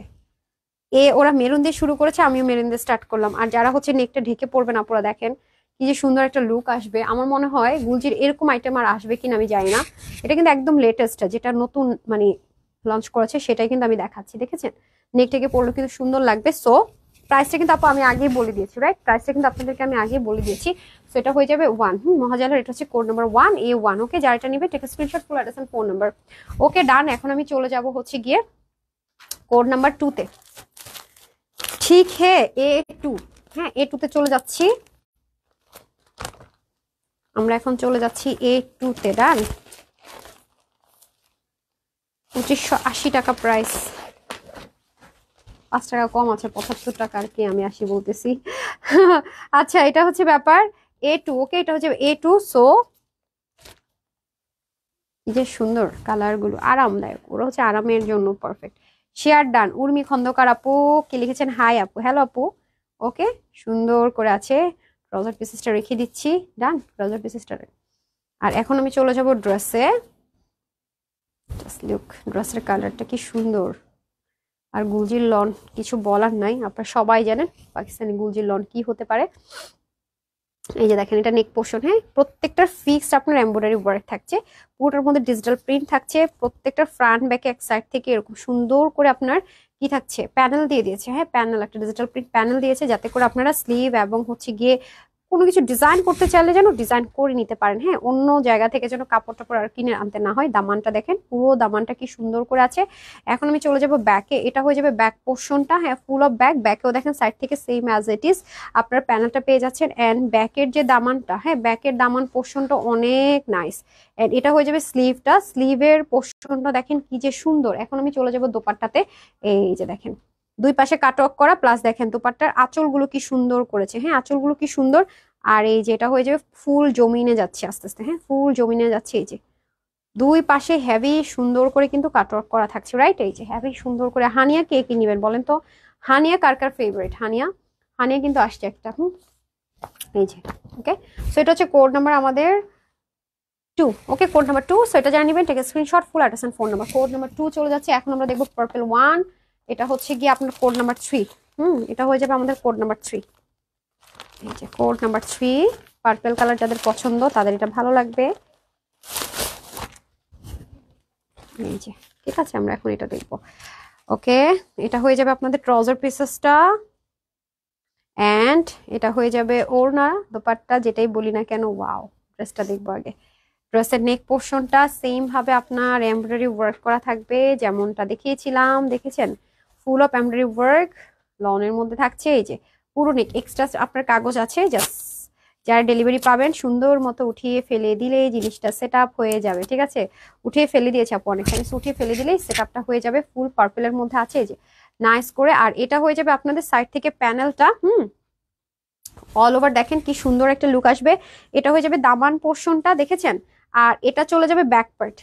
ওরা মেরুন দিয়ে শুরু করেছে, আমিও মেরুন দিয়ে স্টার্ট করলাম। আর যারা হচ্ছে নেকটা ঢেকে পড়বেন আপুরা, দেখেন কি যে সুন্দর একটা লুক আসবে। আমার মনে হয় গুলজির এরকম আইটেম আর আসবে কিনা আমি জানি না। এটা কিন্তু একদম লেটেস্ট, যেটা নতুন মানে লঞ্চ করেছে সেটাই কিন্তু আমি দেখাচ্ছি। দেখেছেন নেকটাকে পরলে কিন্তু সুন্দর লাগবে। সো প্রাইসটা কিন্তু আপু আমি আগেই বলে দিয়েছি, রাইট? প্রাইসটা কিন্তু আপনাদেরকে আমি আগেই বলে দিয়েছি। সো এটা হয়ে যাবে 1। মহাজালের এটা হচ্ছে কোড নাম্বার 1A1। ওকে, যারা এটা নিবে take screenshot, full address and phone number. Okay, done. এখন আমি চলে যাব হচ্ছে গিয়ে কোড নাম্বার 2-তে। ঠিক হে, A2। হ্যাঁ, A2 তে চলে যাচ্ছি আমরা। এখন চলে যাচ্ছি A2-তে। ডান, 2580 টাকা প্রাইস। 5 টাকা কম আছে, 75 টাকা আর কি আমি 80 বলতেছি। আচ্ছা এটা হচ্ছে ব্যাপার A2, ওকে এটা হচ্ছে A2। সো কি যে সুন্দর কালার গুলো, আরামদায়ক, ওরা হচ্ছে আরামের জন্য perfect. Share done. Urmi Khandakar আপু কি লিখেছেন, হাই আপু, হ্যালো আপু। ওকে সুন্দর করে আছে। ট্রাউজার পিসেসটা রেখে দিচ্ছি, ডান ট্রাউজার পিসেসটা। আর এখন আমি চলে যাব ড্রেসে। জাস্ট লুক, ড্রেসের কালারটা কি সুন্দর। আর গুলজির লন কিছু বলার নাই, আপনারা সবাই জানেন পাকিস্তানি গুলজির লন কি হতে পারে। এই যে দেখেন এটা নেক পোর্শন, হ্যাঁ প্রত্যেকটার ফিক্সড আপনার এমব্রয়ডারি ওয়ার্ক থাকছে, পুরোটার মধ্যে ডিজিটাল প্রিন্ট থাকছে। প্রত্যেকটার ফ্রন্ট ব্যাকে এক সাইড থেকে এরকম সুন্দর করে আপনার কি থাকছে, প্যানেল দিয়ে দিয়েছে, হ্যাঁ প্যানেল, একটা ডিজিটাল প্রিন্ট প্যানেল দিয়েছে, যাতে করে আপনারা স্লিভ এবং হচ্ছে গিয়ে কোনো কিছু ডিজাইন করতে চাইলে যেন ডিজাইন করে নিতে পারেন, হ্যাঁ অন্য জায়গা থেকে যেন কাপড় টাপড় আর কিনে আনতে না হয়। দামানটা দেখেন, পুরো দামানটা কি সুন্দর করে আছে। এখন আমি চলে যাব ব্যাকে, এটা হয়ে যাবে ব্যাক পোর্শনটা, হ্যাঁ ফুল অফ ব্যাক। ব্যাকেও দেখেন সাইড থেকে সেম অ্যাজ ইট ইজ আপনার প্যানেলটা পেয়ে যাচ্ছেন। এন্ড ব্যাকের যে দামানটা, হ্যাঁ ব্যাকের দামান পোর্শনটা অনেক নাইস। এন্ড এটা হয়ে যাবে স্লিভটা, স্লিভের পোর্শনটা দেখেন কি যে সুন্দর। এখন আমি চলে যাব দোপাট্টাতে। এই যে দেখেন দুই পাশে কাটওয়ার্ক করা, প্লাস দেখেন দোপাট্টার আঁচলগুলো কি সুন্দর করেছে, হ্যাঁ আঁচলগুলো কি সুন্দর। আর এই যে এটা হয়ে যাবে ফুল জমিনে যাচ্ছে আস্তে আস্তে, হ্যাঁ ফুল জমিনে যাচ্ছে। এই যে দুই পাশে হেভি সুন্দর করে কিন্তু কাটওয়ার্ক করা থাকছে, রাইট। এই যে হেভি সুন্দর করে। হানিয়া কে কি নিবেন বলেন তো, হানিয়া কার কার ফেভারিট, হানিয়া, হানিয়া কিন্তু আসছে একটা। এই যে ওকে, সো এটা হচ্ছে কোড নাম্বার আমাদের 2, ওকে কোড নাম্বার 2। সো এটা জানিয়ে নেবেন, take screenshot, full address and phone number. Code number 2 চলে যাচ্ছে। এখন আমরা দেখবো পার্পল 1, এটা হচ্ছে গিয়ে আপনার কোড নাম্বার 3। এটা হয়ে যাবে আমাদের কোড নাম্বার 3। এই যে কোড নাম্বার 3, পার্পল কালার যাদের পছন্দ তাদের এটা ভালো লাগবে। এই যে ঠিক আছে, আমরা এখন এটা দেখবো। ওকে এটা হয়ে যাবে আপনাদের ট্রাউজার পিসেসটা, এন্ড এটা হয়ে যাবে ওড়না দোপাট্টা, যেটাই বলি না কেন। ওয়াও, ড্রেসটা দেখবো আগে। ড্রেসের নেক পোর্শনটা সেম ভাবে আপনার এমব্রয়ডারি ওয়ার্ক করা থাকবে, যেমনটা দেখিয়েছিলাম, দেখেছেন ফুল অফ এমব্রয়ডারি ওয়ার্ক লনের মধ্যে থাকছে। এই যে পুরো নেক, এক্সট্রা আপনার কাগজ আছে, জাস্ট যারা ডেলিভারি পাবেন সুন্দর মতো উঠিয়ে ফেলে দিলে জিনিসটা সেট আপ হয়ে যাবে, ঠিক আছে। উঠিয়ে ফেলে দিয়েছে আপু অনেকখানি, উঠিয়ে ফেলে দিলেই সেট আপটা হয়ে যাবে। ফুল পার্পেলের মধ্যে আছে, এই যে নাইস করে। আর এটা হয়ে যাবে আপনাদের সাইড থেকে প্যানেলটা, অল ওভার দেখেন কি সুন্দর একটা লুক আসবে। এটা হয়ে যাবে দামান পোর্শনটা, দেখেছেন। আর এটা চলে যাবে ব্যাক পার্ট,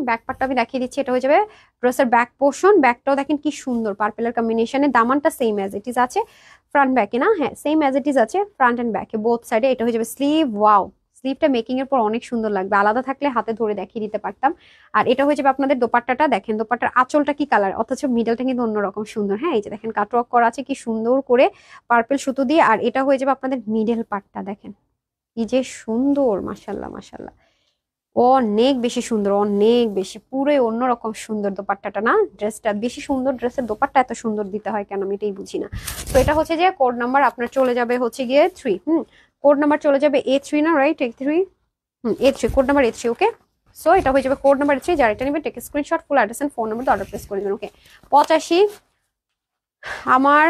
ব্যাক পার্টটা আমি দেখিয়ে দিচ্ছি। এটা হয়ে যাবে ড্রেসের ব্যাক পোর্শন, ব্যাকটাও দেখেন কি সুন্দর পার্পেলের কম্বিনেশনে। দামানটা সেম অ্যাজ ইট ইজ আছে ফ্রন্ট ব্যাকে, না হ্যাঁ সেম অ্যাজ ইট ইজ আছে ফ্রন্ট এন্ড ব্যাকে বোথ সাইডে। এটা হয়ে যাবে স্লিভ। ওয়াও, স্লিভটা মেকিং এর পর অনেক সুন্দর লাগবে, আলাদা থাকলে হাতে ধরে দেখিয়ে দিতে পারতাম। আর এটা হয়ে যাবে আপনাদের দোপাট্টাটা, দেখেন দোপাট্টার আঁচলটা কি কালার, অথচ মিডলটা কিন্তু অন্যরকম সুন্দর। হ্যাঁ এই যে দেখেন কাটওয়ার্ক করা আছে কি সুন্দর করে পার্পেল সুতো দিয়ে। আর এটা হয়ে যাবে আপনাদের মিডল পার্টটা, দেখেন কি যে সুন্দর, মাশাল্লাহ মাশাল্লাহ, অনেক বেশি সুন্দর, অনেক বেশি, পুরোই অন্যরকম সুন্দর দোপাট্টাটা, না ড্রেসটা বেশি সুন্দর। ড্রেসের দোপাট্টা এত সুন্দর দিতে হয় কেন আমি এটাই বুঝি না। তো এটা হচ্ছে যে কোড নাম্বার আপনার চলে যাবে হচ্ছে গিয়ে 3, কোড নাম্বার চলে যাবে A3, না right A3, A3 code number A3। Okay so এটা হয়ে যাবে কোড নাম্বার 3। যারা এটা নেবেন take screenshot, full address and phone number order place করে দেবেন। ওকে 85 আমার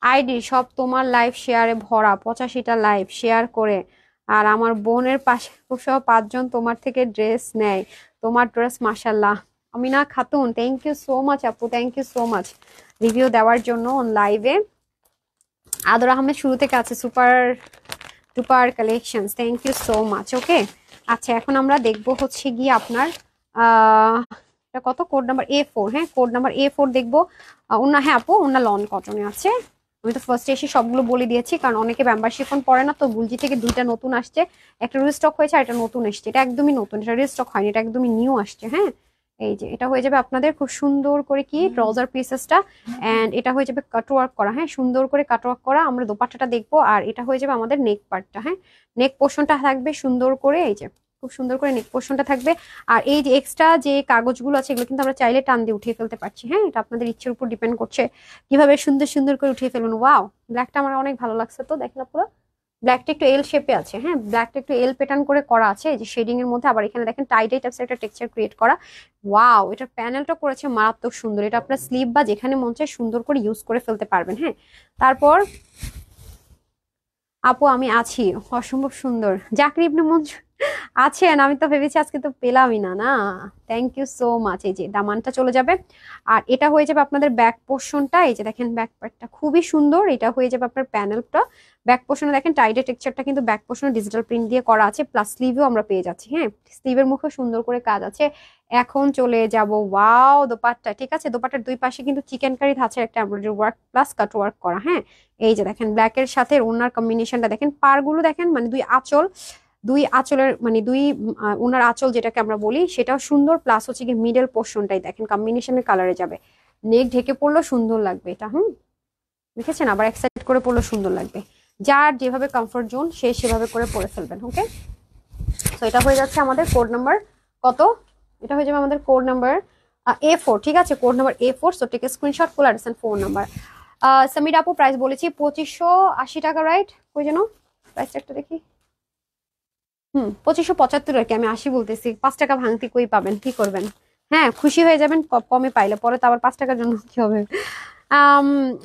আইডি সব তোমার লাইভ শেয়ারে ভরা, 85টা লাইভ শেয়ার করে। আর আমার বোনের পাশে সহ 5 জন তোমার থেকে ড্রেস নেয়, তোমার ড্রেস মাশাল্লাহ। Amina Khatun, thank you so much আপু, thank you so much review দেওয়ার জন্য অন লাইভে। আদর আহমেদ শুরু থেকে আছে, super duper collections, thank you so much. Okay আচ্ছা এখন আমরা দেখবো হচ্ছে গিয়ে আপনার এটা কত, কোড নাম্বার A4, হ্যাঁ কোড নাম্বার A4 দেখবো। ওনা হ্যাঁ আপু, ওনা লন কটনে আছে। আমি তো ফার্স্টে এসে সবগুলো বলে দিয়েছি, কারণ অনেকে মেম্বার শিফন পড়ে না, তো গুলজি থেকে 2টা নতুন আসছে, একটা রিস্টক হয়েছে আর এটা নতুন এসছে। এটা একদমই নতুন, এটা রিস্টক হয়নি, এটা একদমই নিউ আসছে। হ্যাঁ এই যে এটা হয়ে যাবে আপনাদের খুব সুন্দর করে কি ট্রাউজার পিসেসটা, এন্ড এটা হয়ে যাবে কাটওয়ার্ক করা, হ্যাঁ সুন্দর করে কাটওয়ার্ক করা। আমরা দোপাট্টাটা দেখবো। আর এটা হয়ে যাবে আমাদের নেক পার্টটা, হ্যাঁ নেক পোর্শনটা থাকবে সুন্দর করে, এই যে খুব সুন্দর করে নেক পোর্শনটা থাকবে। আর এই যে এক্সট্রা যে কাগজগুলো আছে এগুলো কিন্তু আমরা চাইলে টান দিয়ে উঠিয়ে ফেলতে পারছি, হ্যাঁ এটা আপনাদের ইচ্ছের উপর ডিপেন্ড করছে কিভাবে সুন্দর সুন্দর করে উঠিয়ে ফেলুন। ওয়াও, ব্ল্যাকটা আমার অনেক ভালো লাগছে, তো দেখেন পুরো ব্ল্যাকটা একটু এল শেপে আছে, হ্যাঁ ব্ল্যাকটা একটু এল প্যাটার্ন করে করা আছে, এই যে শেডিং এর মধ্যে। আবার এখানে দেখেন টাই টাই টাইপসের একটা টেক্সচার ক্রিয়েট করা। ওয়াও, এটার প্যানেলটা করেছে মারাত্মক সুন্দর। এটা আপনার স্লিভ বা যেখানে মন চায় সুন্দর করে ইউজ করে ফেলতে পারবেন। হ্যাঁ তারপর আপু আমি আছি, অসম্ভব সুন্দর, জাকির ইবনে মঞ্জুর আছেন, আমি তো ভেবেছি আজকে তো পেলামই না। না, থ্যাংক ইউ সো মাচ। এই যে দামানটা চলে যাবে, আর এটা হয়ে যাবে আপনাদের ব্যাক পোর্শনটা। এই যে দেখেন ব্যাক পার্টটা খুবই সুন্দর, এটা হয়ে যাবে আপনার প্যানেলটা। ব্যাক পোর্শনে দেখেন টাইডের টেক্সচারটা কিন্তু ব্যাক পোর্শনে ডিজিটাল প্রিন্ট দিয়ে করা আছে, প্লাস স্লিভেও আমরা পেয়ে যাচ্ছি। হ্যাঁ, স্লিভের মুখে সুন্দর করে কাজ আছে। এখন চলে যাব ওয়াও দোপাট্টা। ঠিক আছে, দোপাট্টার দুই পাশে কিন্তু চিকেন কারি ধাঁচের একটা এমব্রয়ডারি ওয়ার্ক প্লাস কাট ওয়ার্ক করা। হ্যাঁ, এই যে দেখেন ব্ল্যাকের সাথে ওনার কম্বিনেশনটা দেখেন, পারগুলো দেখেন, মানে দুই আঁচলের মানে ওনার আঁচল যেটাকে আমরা বলি সেটাও সুন্দর, প্লাস হচ্ছে কি মিডল পোর্শনটাই দেখেন কম্বিনেশনের কালারে যাবে। নেক ঢেকে পড়লেও সুন্দর লাগবে এটা। দেখেছেন, আবার এক সাইড করে পড়লেও সুন্দর লাগবে। যার যেভাবে কমফোর্ট জোন সে সেভাবে করে পরে ফেলবেন। ওকে, তো এটা হয়ে যাচ্ছে আমাদের কোড নাম্বার কত, এটা হয়ে যাবে আমাদের কোড নাম্বার A4। ঠিক আছে, code number A4। So take screenshot, full address and phone number. Samir আপু প্রাইস বলেছি 2580 টাকা, রাইট? কই যেন প্রাইসটা একটু দেখি। 2575 আর কি, আমি 80 বলতেছি। 5 টাকা ভাঙতি কই পাবেন, কি করবেন? হ্যাঁ, খুশি হয়ে যাবেন কমে পাইলে, পরে তো আবার 5 টাকার জন্য কি হবে।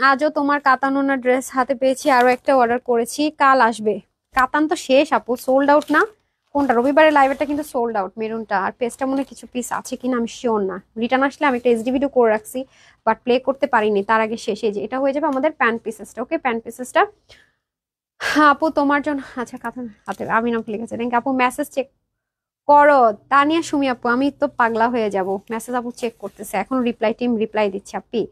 আজও তোমার কাতানোনা ড্রেস হাতে পেয়েছি, আরো একটা অর্ডার করেছি, কাল আসবে। কাতান তো শেষ আপু, সোল্ড আউট না? কোনটা? রবিবারের লাইভেরটা কিন্তু সোল্ড আউট, মেরুনটা। আর পেজটা মনে কিছু পিস আছে কিনা আমি শিওর না। রিটার্ন আসলে আমি একটা এইচডি ভিডিও করে রাখছি, বাট প্লে করতে পারিনি, তার আগে শেষে যে এটা হয়ে যাবে আমাদের প্যান্ট পিসেসটা। ওকে, প্যান্ট পিসেসটা আপু তোমার জন্য। আচ্ছা, কাতান হাতে আমি নাম লিখেছে। থ্যাংক আপু, মেসেজ চেক করো। তানিয়া সুমি আপু, আমি তো পাগলা হয়ে যাব। মেসেজ আপু চেক করতেছে এখন, টিম রিপ্লাই দিচ্ছে আপি।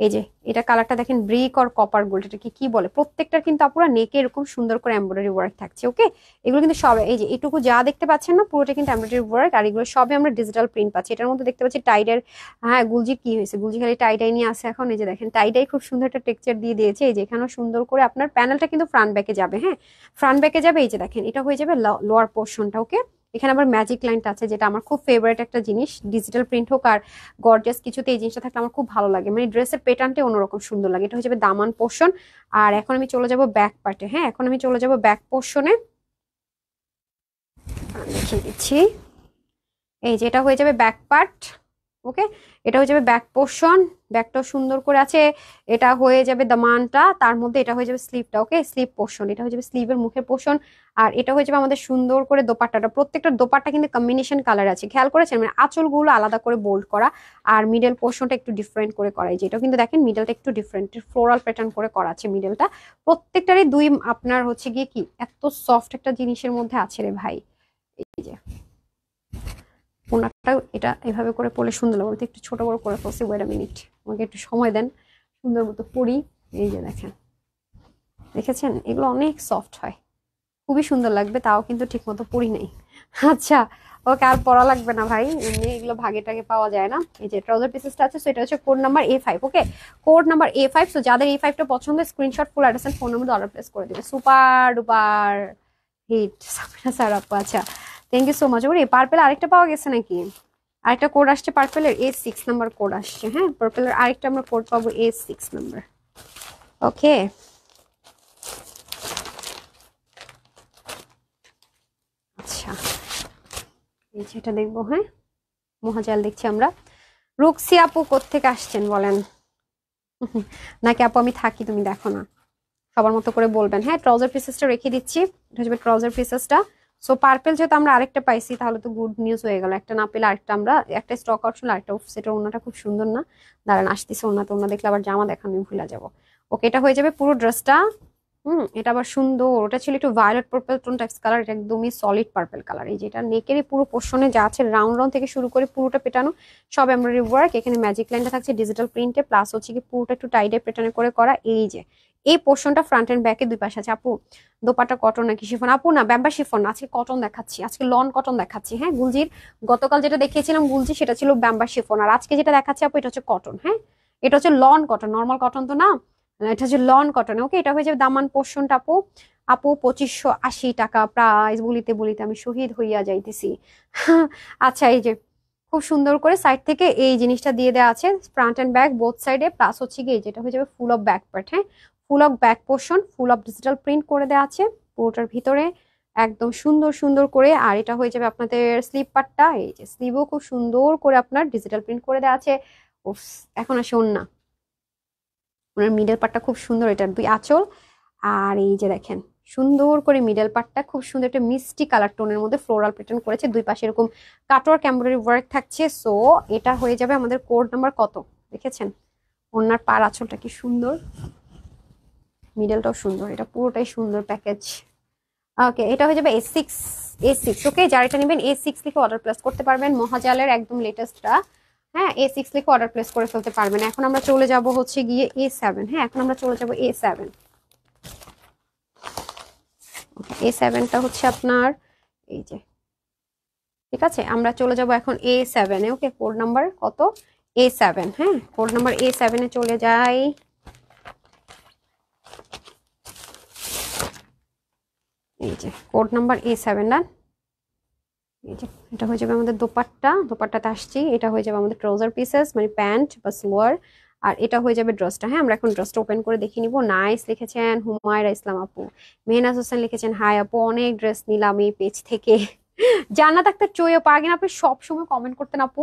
এই যে এটা কালারটা দেখেন, ব্রিক আর কপার গোল্ড, এটা কি বলে? প্রত্যেকটার কিন্তু আপুরা নেকে এরকম সুন্দর করে এমব্রয়ডারি ওয়ার্ক থাকছে। ওকে, এগুলো কিন্তু সব, এই যে এটুকু যা দেখতে পাচ্ছেন না, পুরোটা কিন্তু এমব্রয়ডারি ওয়ার্ক, আর এগুলো সবই আমরা ডিজিটাল প্রিন্ট পাচ্ছি। এটার মধ্যে দেখতে পাচ্ছি টাইডের। হ্যাঁ, গুলজি কি হয়েছে? গুলজি খালি টাইডাই নিয়ে আসে এখন। এই যে দেখেন টাইডাই খুব সুন্দর একটা টেক্সচার দিয়ে দিয়েছে। এই যে এখানেও সুন্দর করে আপনার প্যানেলটা কিন্তু ফ্রন্ট ব্যাকে যাবে। হ্যাঁ, ফ্রন্ট ব্যাকে যাবে। এই যে দেখেন এটা হয়ে যাবে লোয়ার পোর্শনটা। ওকে, এখানে আবার ম্যাজিক লাইনটা আছে, যেটা আমার খুব ফেভারিট একটা জিনিস। ডিজিটাল প্রিন্ট হোক আর গর্জিয়াস কিছুতে এই জিনিসটা থাকলে আমার খুব ভালো লাগে, মানে ড্রেসের প্যাটার্নটা অন্যরকম সুন্দর লাগে। এটা হয়ে যাবে দামান পোর্শন। আর এখন আমি চলে যাব ব্যাক পার্টে। হ্যাঁ, এখন আমি চলে যাব ব্যাক পোর্শনে, দেখিয়ে দিচ্ছি। এই যে এটা হয়ে যাবে ব্যাক পার্ট। ওকে, এটা হয়ে যাবে ব্যাক পোর্শন, ব্যাকটাও সুন্দর করে আছে। এটা হয়ে যাবে দামানটা, তার মধ্যে এটা হয়ে যাবে স্লিভটা। ওকে, স্লিভ পোর্শন, এটা হয়ে যাবে স্লিভের মুখের পোর্শন। আর এটা হয়ে যাবে আমাদের সুন্দর করে দোপাট্টাটা। প্রত্যেকটা দোপাট্টা কিন্তু কম্বিনেশন কালার আছে, খেয়াল করেছেন? মানে আঁচলগুলো আলাদা করে বোল্ড করা, আর মিডল পোর্শনটা একটু ডিফারেন্ট করে করা। যেটা কিন্তু দেখেন মিডলটা একটু ডিফারেন্ট, ফ্লোরাল প্যাটার্ন করে করা আছে মিডলটা। প্রত্যেকটারই দুই আপনার হচ্ছে গিয়ে কি এত সফট একটা জিনিসের মধ্যে আছে রে ভাই। এই যে ওনাটা এটা এভাবে করে পড়লে সুন্দর লাগবে। একটু ছোট বড় করে ফেলছি, ওয়েট আ মিনিট, আমাকে একটু সময় দেন, সুন্দর মতো পড়ি। এই যে দেখেন, দেখেছেন এগুলো অনেক সফট হয়, খুবই সুন্দর লাগবে, তাও কিন্তু ঠিক মতো পড়ি নাই। আচ্ছা, ওকে, আর পড়া লাগবে না ভাই, এমনি এগুলো ভাগে টাগে পাওয়া যায় না। এই যে ট্রাউজার পিসেসটা আছে, সেটা হচ্ছে code number A5। Okay, code number A5। So যাদের A5টা পছন্দ, screenshot, full address and phone number order place করে দিবে। Super duper hit Samina sir আপু। আচ্ছা, থ্যাংক ইউ সো মাচ। ওরে, পার্পেল আরেকটা পাওয়া গেছে নাকি? আরেকটা কোড আসছে পার্পেলের, A6 নাম্বার কোড আসছে। হ্যাঁ, পার্পেলের আরেকটা আমরা কোড পাবো, A6 নাম্বার। ওকে, আচ্ছা, এই যেটা দেখবো। হ্যাঁ, মহাজাল দেখছি আমরা। রুকসি আপু কোত্থেকে আসছেন বলেন? নাকি আপু আমি থাকি, তুমি দেখো না? সবার মতো করে বলবেন। হ্যাঁ, ট্রাউজার পিসেসটা রেখে দিচ্ছি, এটা হচ্ছে ট্রাউজার পিসেসটা। সো পার্পেল যেহেতু আমরা আরেকটা পাইছি, তাহলে তো গুড নিউজ হয়ে গেল। একটা না পেলে আরেকটা আমরা, একটা স্টক আউট ছিল, আরেকটা সেটার ওনাটা খুব সুন্দর না? দাঁড়ান, আসতেছে ওনা, তো ওনা দেখলে আবার জামা দেখানো আমি ভুলে যাবো। ওকে, এটা হয়ে যাবে পুরো ড্রেসটা। এটা আবার সুন্দর, ওটা ছিল একটু violet purple tone types colour, এটা একদমই সলিড পার্পল কালার। এই যেটা নেকেরই পুরো পোর্শনে যা আছে, রাউন্ড রাউন্ড থেকে শুরু করে পুরোটা পেটানো, সব এমব্রয়ডারি ওয়ার্ক। এখানে ম্যাজিক লাইনটা থাকছে ডিজিটাল প্রিন্টে, প্লাস হচ্ছে কি পুরোটা একটু টাইডে প্যাটার্নে করে করা। এই যে এই পোর্শনটা ফ্রন্ট এন্ড ব্যাকে দুই পাশে আছে। আপু দোপাটা কটন নাকি শিফন? আপু না, ব্যাম্বা শিফন। আজকে কটন দেখাচ্ছি, আজকে লন কটন দেখাচ্ছি। হ্যাঁ, গুলজির গতকাল যেটা দেখিয়েছিলাম গুলজি, সেটা ছিল ব্যাম্বা শিফন, আর আজকে যেটা দেখাচ্ছি আপু এটা হচ্ছে কটন। হ্যাঁ, এটা হচ্ছে লন কটন, নর্মাল কটন তো না, এটা হচ্ছে লন কটন। ওকে, এটা হয়ে যাবে দামান পোর্শনটা। আপু আপু 2580 টাকা প্রাইস। বলিতে বলিতে আমি শহীদ হইয়া যাইতেছি। আচ্ছা, এই যে খুব সুন্দর করে সাইড থেকে এই জিনিসটা দিয়ে দেওয়া আছে, ফ্রন্ট এন্ড ব্যাক বোথ সাইডে, প্লাস হচ্ছে কি যেটা হয়ে যাবে ফুল অফ ব্যাক পার্ট। হ্যাঁ, full of back portion, full of digital print করে দেওয়া আছে পুরোটার ভিতরে, একদম সুন্দর সুন্দর করে। আর এটা হয়ে যাবে আপনাদের স্লিভ পার্টটা। এই যে স্লিভও খুব সুন্দর করে আপনার ডিজিটাল প্রিন্ট করে দেওয়া আছে। এখন আসে ওন্না, ওনার মিডল পার্টটা খুব সুন্দর, এটার দুই আঁচল। আর এই যে দেখেন সুন্দর করে মিডল পার্টটা খুব সুন্দর একটা মিষ্টি কালার টোনের মধ্যে ফ্লোরাল প্যাটার্ন করেছে, দুই পাশে এরকম কাটওয়ার্ক এমব্রয়ডারি ওয়ার্ক থাকছে। সো এটা হয়ে যাবে আমাদের কোড নাম্বার কত দেখেছেন, ওনার পার আঁচলটা কি সুন্দর, মিডলটাও সুন্দর, এটা পুরোটাই সুন্দর প্যাকেজ। ওকে, এটা হয়ে যাবে A6 ওকে, যারা এটা নেবেন A6 লিখে অর্ডার প্লেস করতে পারবেন, মহাজালের একদম লেটেস্টটা। হ্যাঁ, A6 লিখে অর্ডার প্লেস করে ফেলতে পারবেন। এখন আমরা চলে যাব হচ্ছে গিয়ে A7। হ্যাঁ, এখন আমরা চলে যাব A7। A7টা হচ্ছে আপনার এই যে, ঠিক আছে, আমরা চলে যাব এখন A7 এ। ওকে, কোড নাম্বার কত A7। হ্যাঁ, কোড নাম্বার A7 এ চলে যাই। এই যে কোড নাম্বার A7 না, এই যে এটা হয়ে যাবে আমাদের দোপাট্টাতে আসছি। এটা হয়ে যাবে আমাদের ট্রাউজার পিসেস মানে প্যান্ট বা সালোয়ার, আর এটা হয়ে যাবে ড্রেসটা। হ্যাঁ, আমরা এখন ড্রেসটা ওপেন করে দেখে নিব। নাইস লিখেছেন হুমায়রা ইসলাম আপু, মেহনাজ হোসেন লিখেছেন হাই আপু, অনেক ড্রেস নিলাম এই পেজ থেকে। জান্নাত আক্তার চই আপু, আগে আপনি সবসময় কমেন্ট করতেন আপু,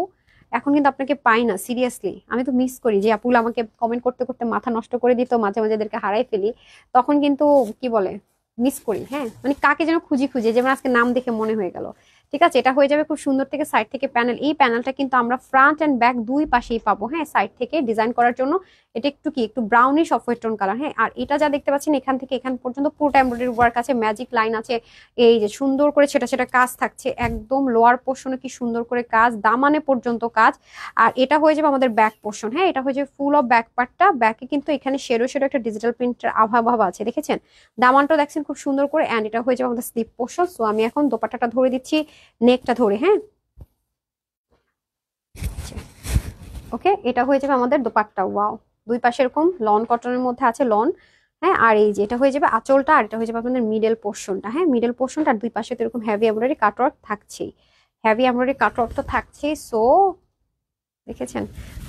এখন কিন্তু আপনাকে পাই না, সিরিয়াসলি আমি তো মিস করি যে আপুল আমাকে কমেন্ট করতে করতে মাথা নষ্ট করে দিত, মাঝে মাঝে এদেরকে হারাই ফেলি, তখন কিন্তু কি বলে মিস করি। হ্যাঁ, মানে কাকে যেন খুঁজে যেমন আজকে নাম দেখে মনে হয়ে গেল। ঠিক আছে, এটা হয়ে যাবে খুব সুন্দর থেকে সাইড থেকে প্যানেল। এই প্যানেলটা কিন্তু আমরা ফ্রন্ট এন্ড ব্যাক দুই পাশেই পাবো। হ্যাঁ, সাইড থেকে ডিজাইন করার জন্য এটা একটু brownish off white tone colour. হ্যাঁ, আর এটা যা দেখতে পাচ্ছেন এখান থেকে এখান পর্যন্ত পুরোটা এমব্রয়ডারি ওয়ার্ক আছে, ম্যাজিক লাইন আছে, এই যে সুন্দর করে সেটা কাজ থাকছে একদম লোয়ার পোর্শনে, কি সুন্দর করে কাজ, দামানে পর্যন্ত কাজ। আর এটা হয়ে যাবে আমাদের ব্যাক পোর্শন। হ্যাঁ, এটা হয়ে যাবে ফুল অফ ব্যাক পার্টটা, ব্যাকে কিন্তু এখানে শেডো একটা ডিজিটাল প্রিন্টের আভা আছে, দেখেছেন দামানটা দেখছেন খুব সুন্দর করে। এন্ড এটা হয়ে যাবে আমাদের স্লিপ পোর্শন। সো আমি এখন দোপাট্টাটা ধরে দিচ্ছি, নেকটা ধরে। হ্যাঁ, ওকে, এটা হয়ে যাবে আমাদের দোপাট্টা। ওয়াও, দুই পাশে এরকম লন কটনের মধ্যে আছে লন। হ্যাঁ, আর এই যে এটা হয়ে যাবে আঁচলটা, আর এটা হয়ে যাবে আপনাদের মিডল পোর্শনটা। হ্যাঁ, মিডল পোর্শনটা, আর দুই পাশে তো এরকম হেভি এমব্রয়ডারি কাটওয়ার্ক থাকছেই, হেভি এমব্রয়ডারি কাটওয়ার্ক তো থাকছেই। সো দেখেছেন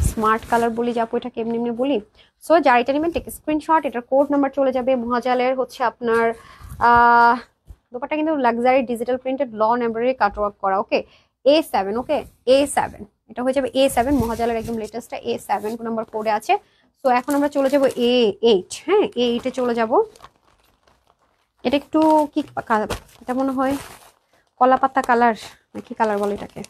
স্মার্ট কালার বলি যাবো, এটা কেমনি এমনি বলি। সো যারা এটা নেবেন টেক স্ক্রিনশট, এটার কোড নাম্বার চলে যাবে মহাজালের হচ্ছে আপনার দোপাট্টা কিন্তু luxury digital printed lawn embroidery cutwork করা। Okay, A7। ওকে, A7, এটা হয়ে যাবে A7, মহাজালের একদম লেটেস্টটা A7 নাম্বার কোডে আছে। সো এখন আমরা চলে যাব A8। হ্যাঁ, A8 এ চলে যাব। এটা একটু কি এটা মনে হয় কলা পাতা কালার নাকি কালার বলে এটাকে,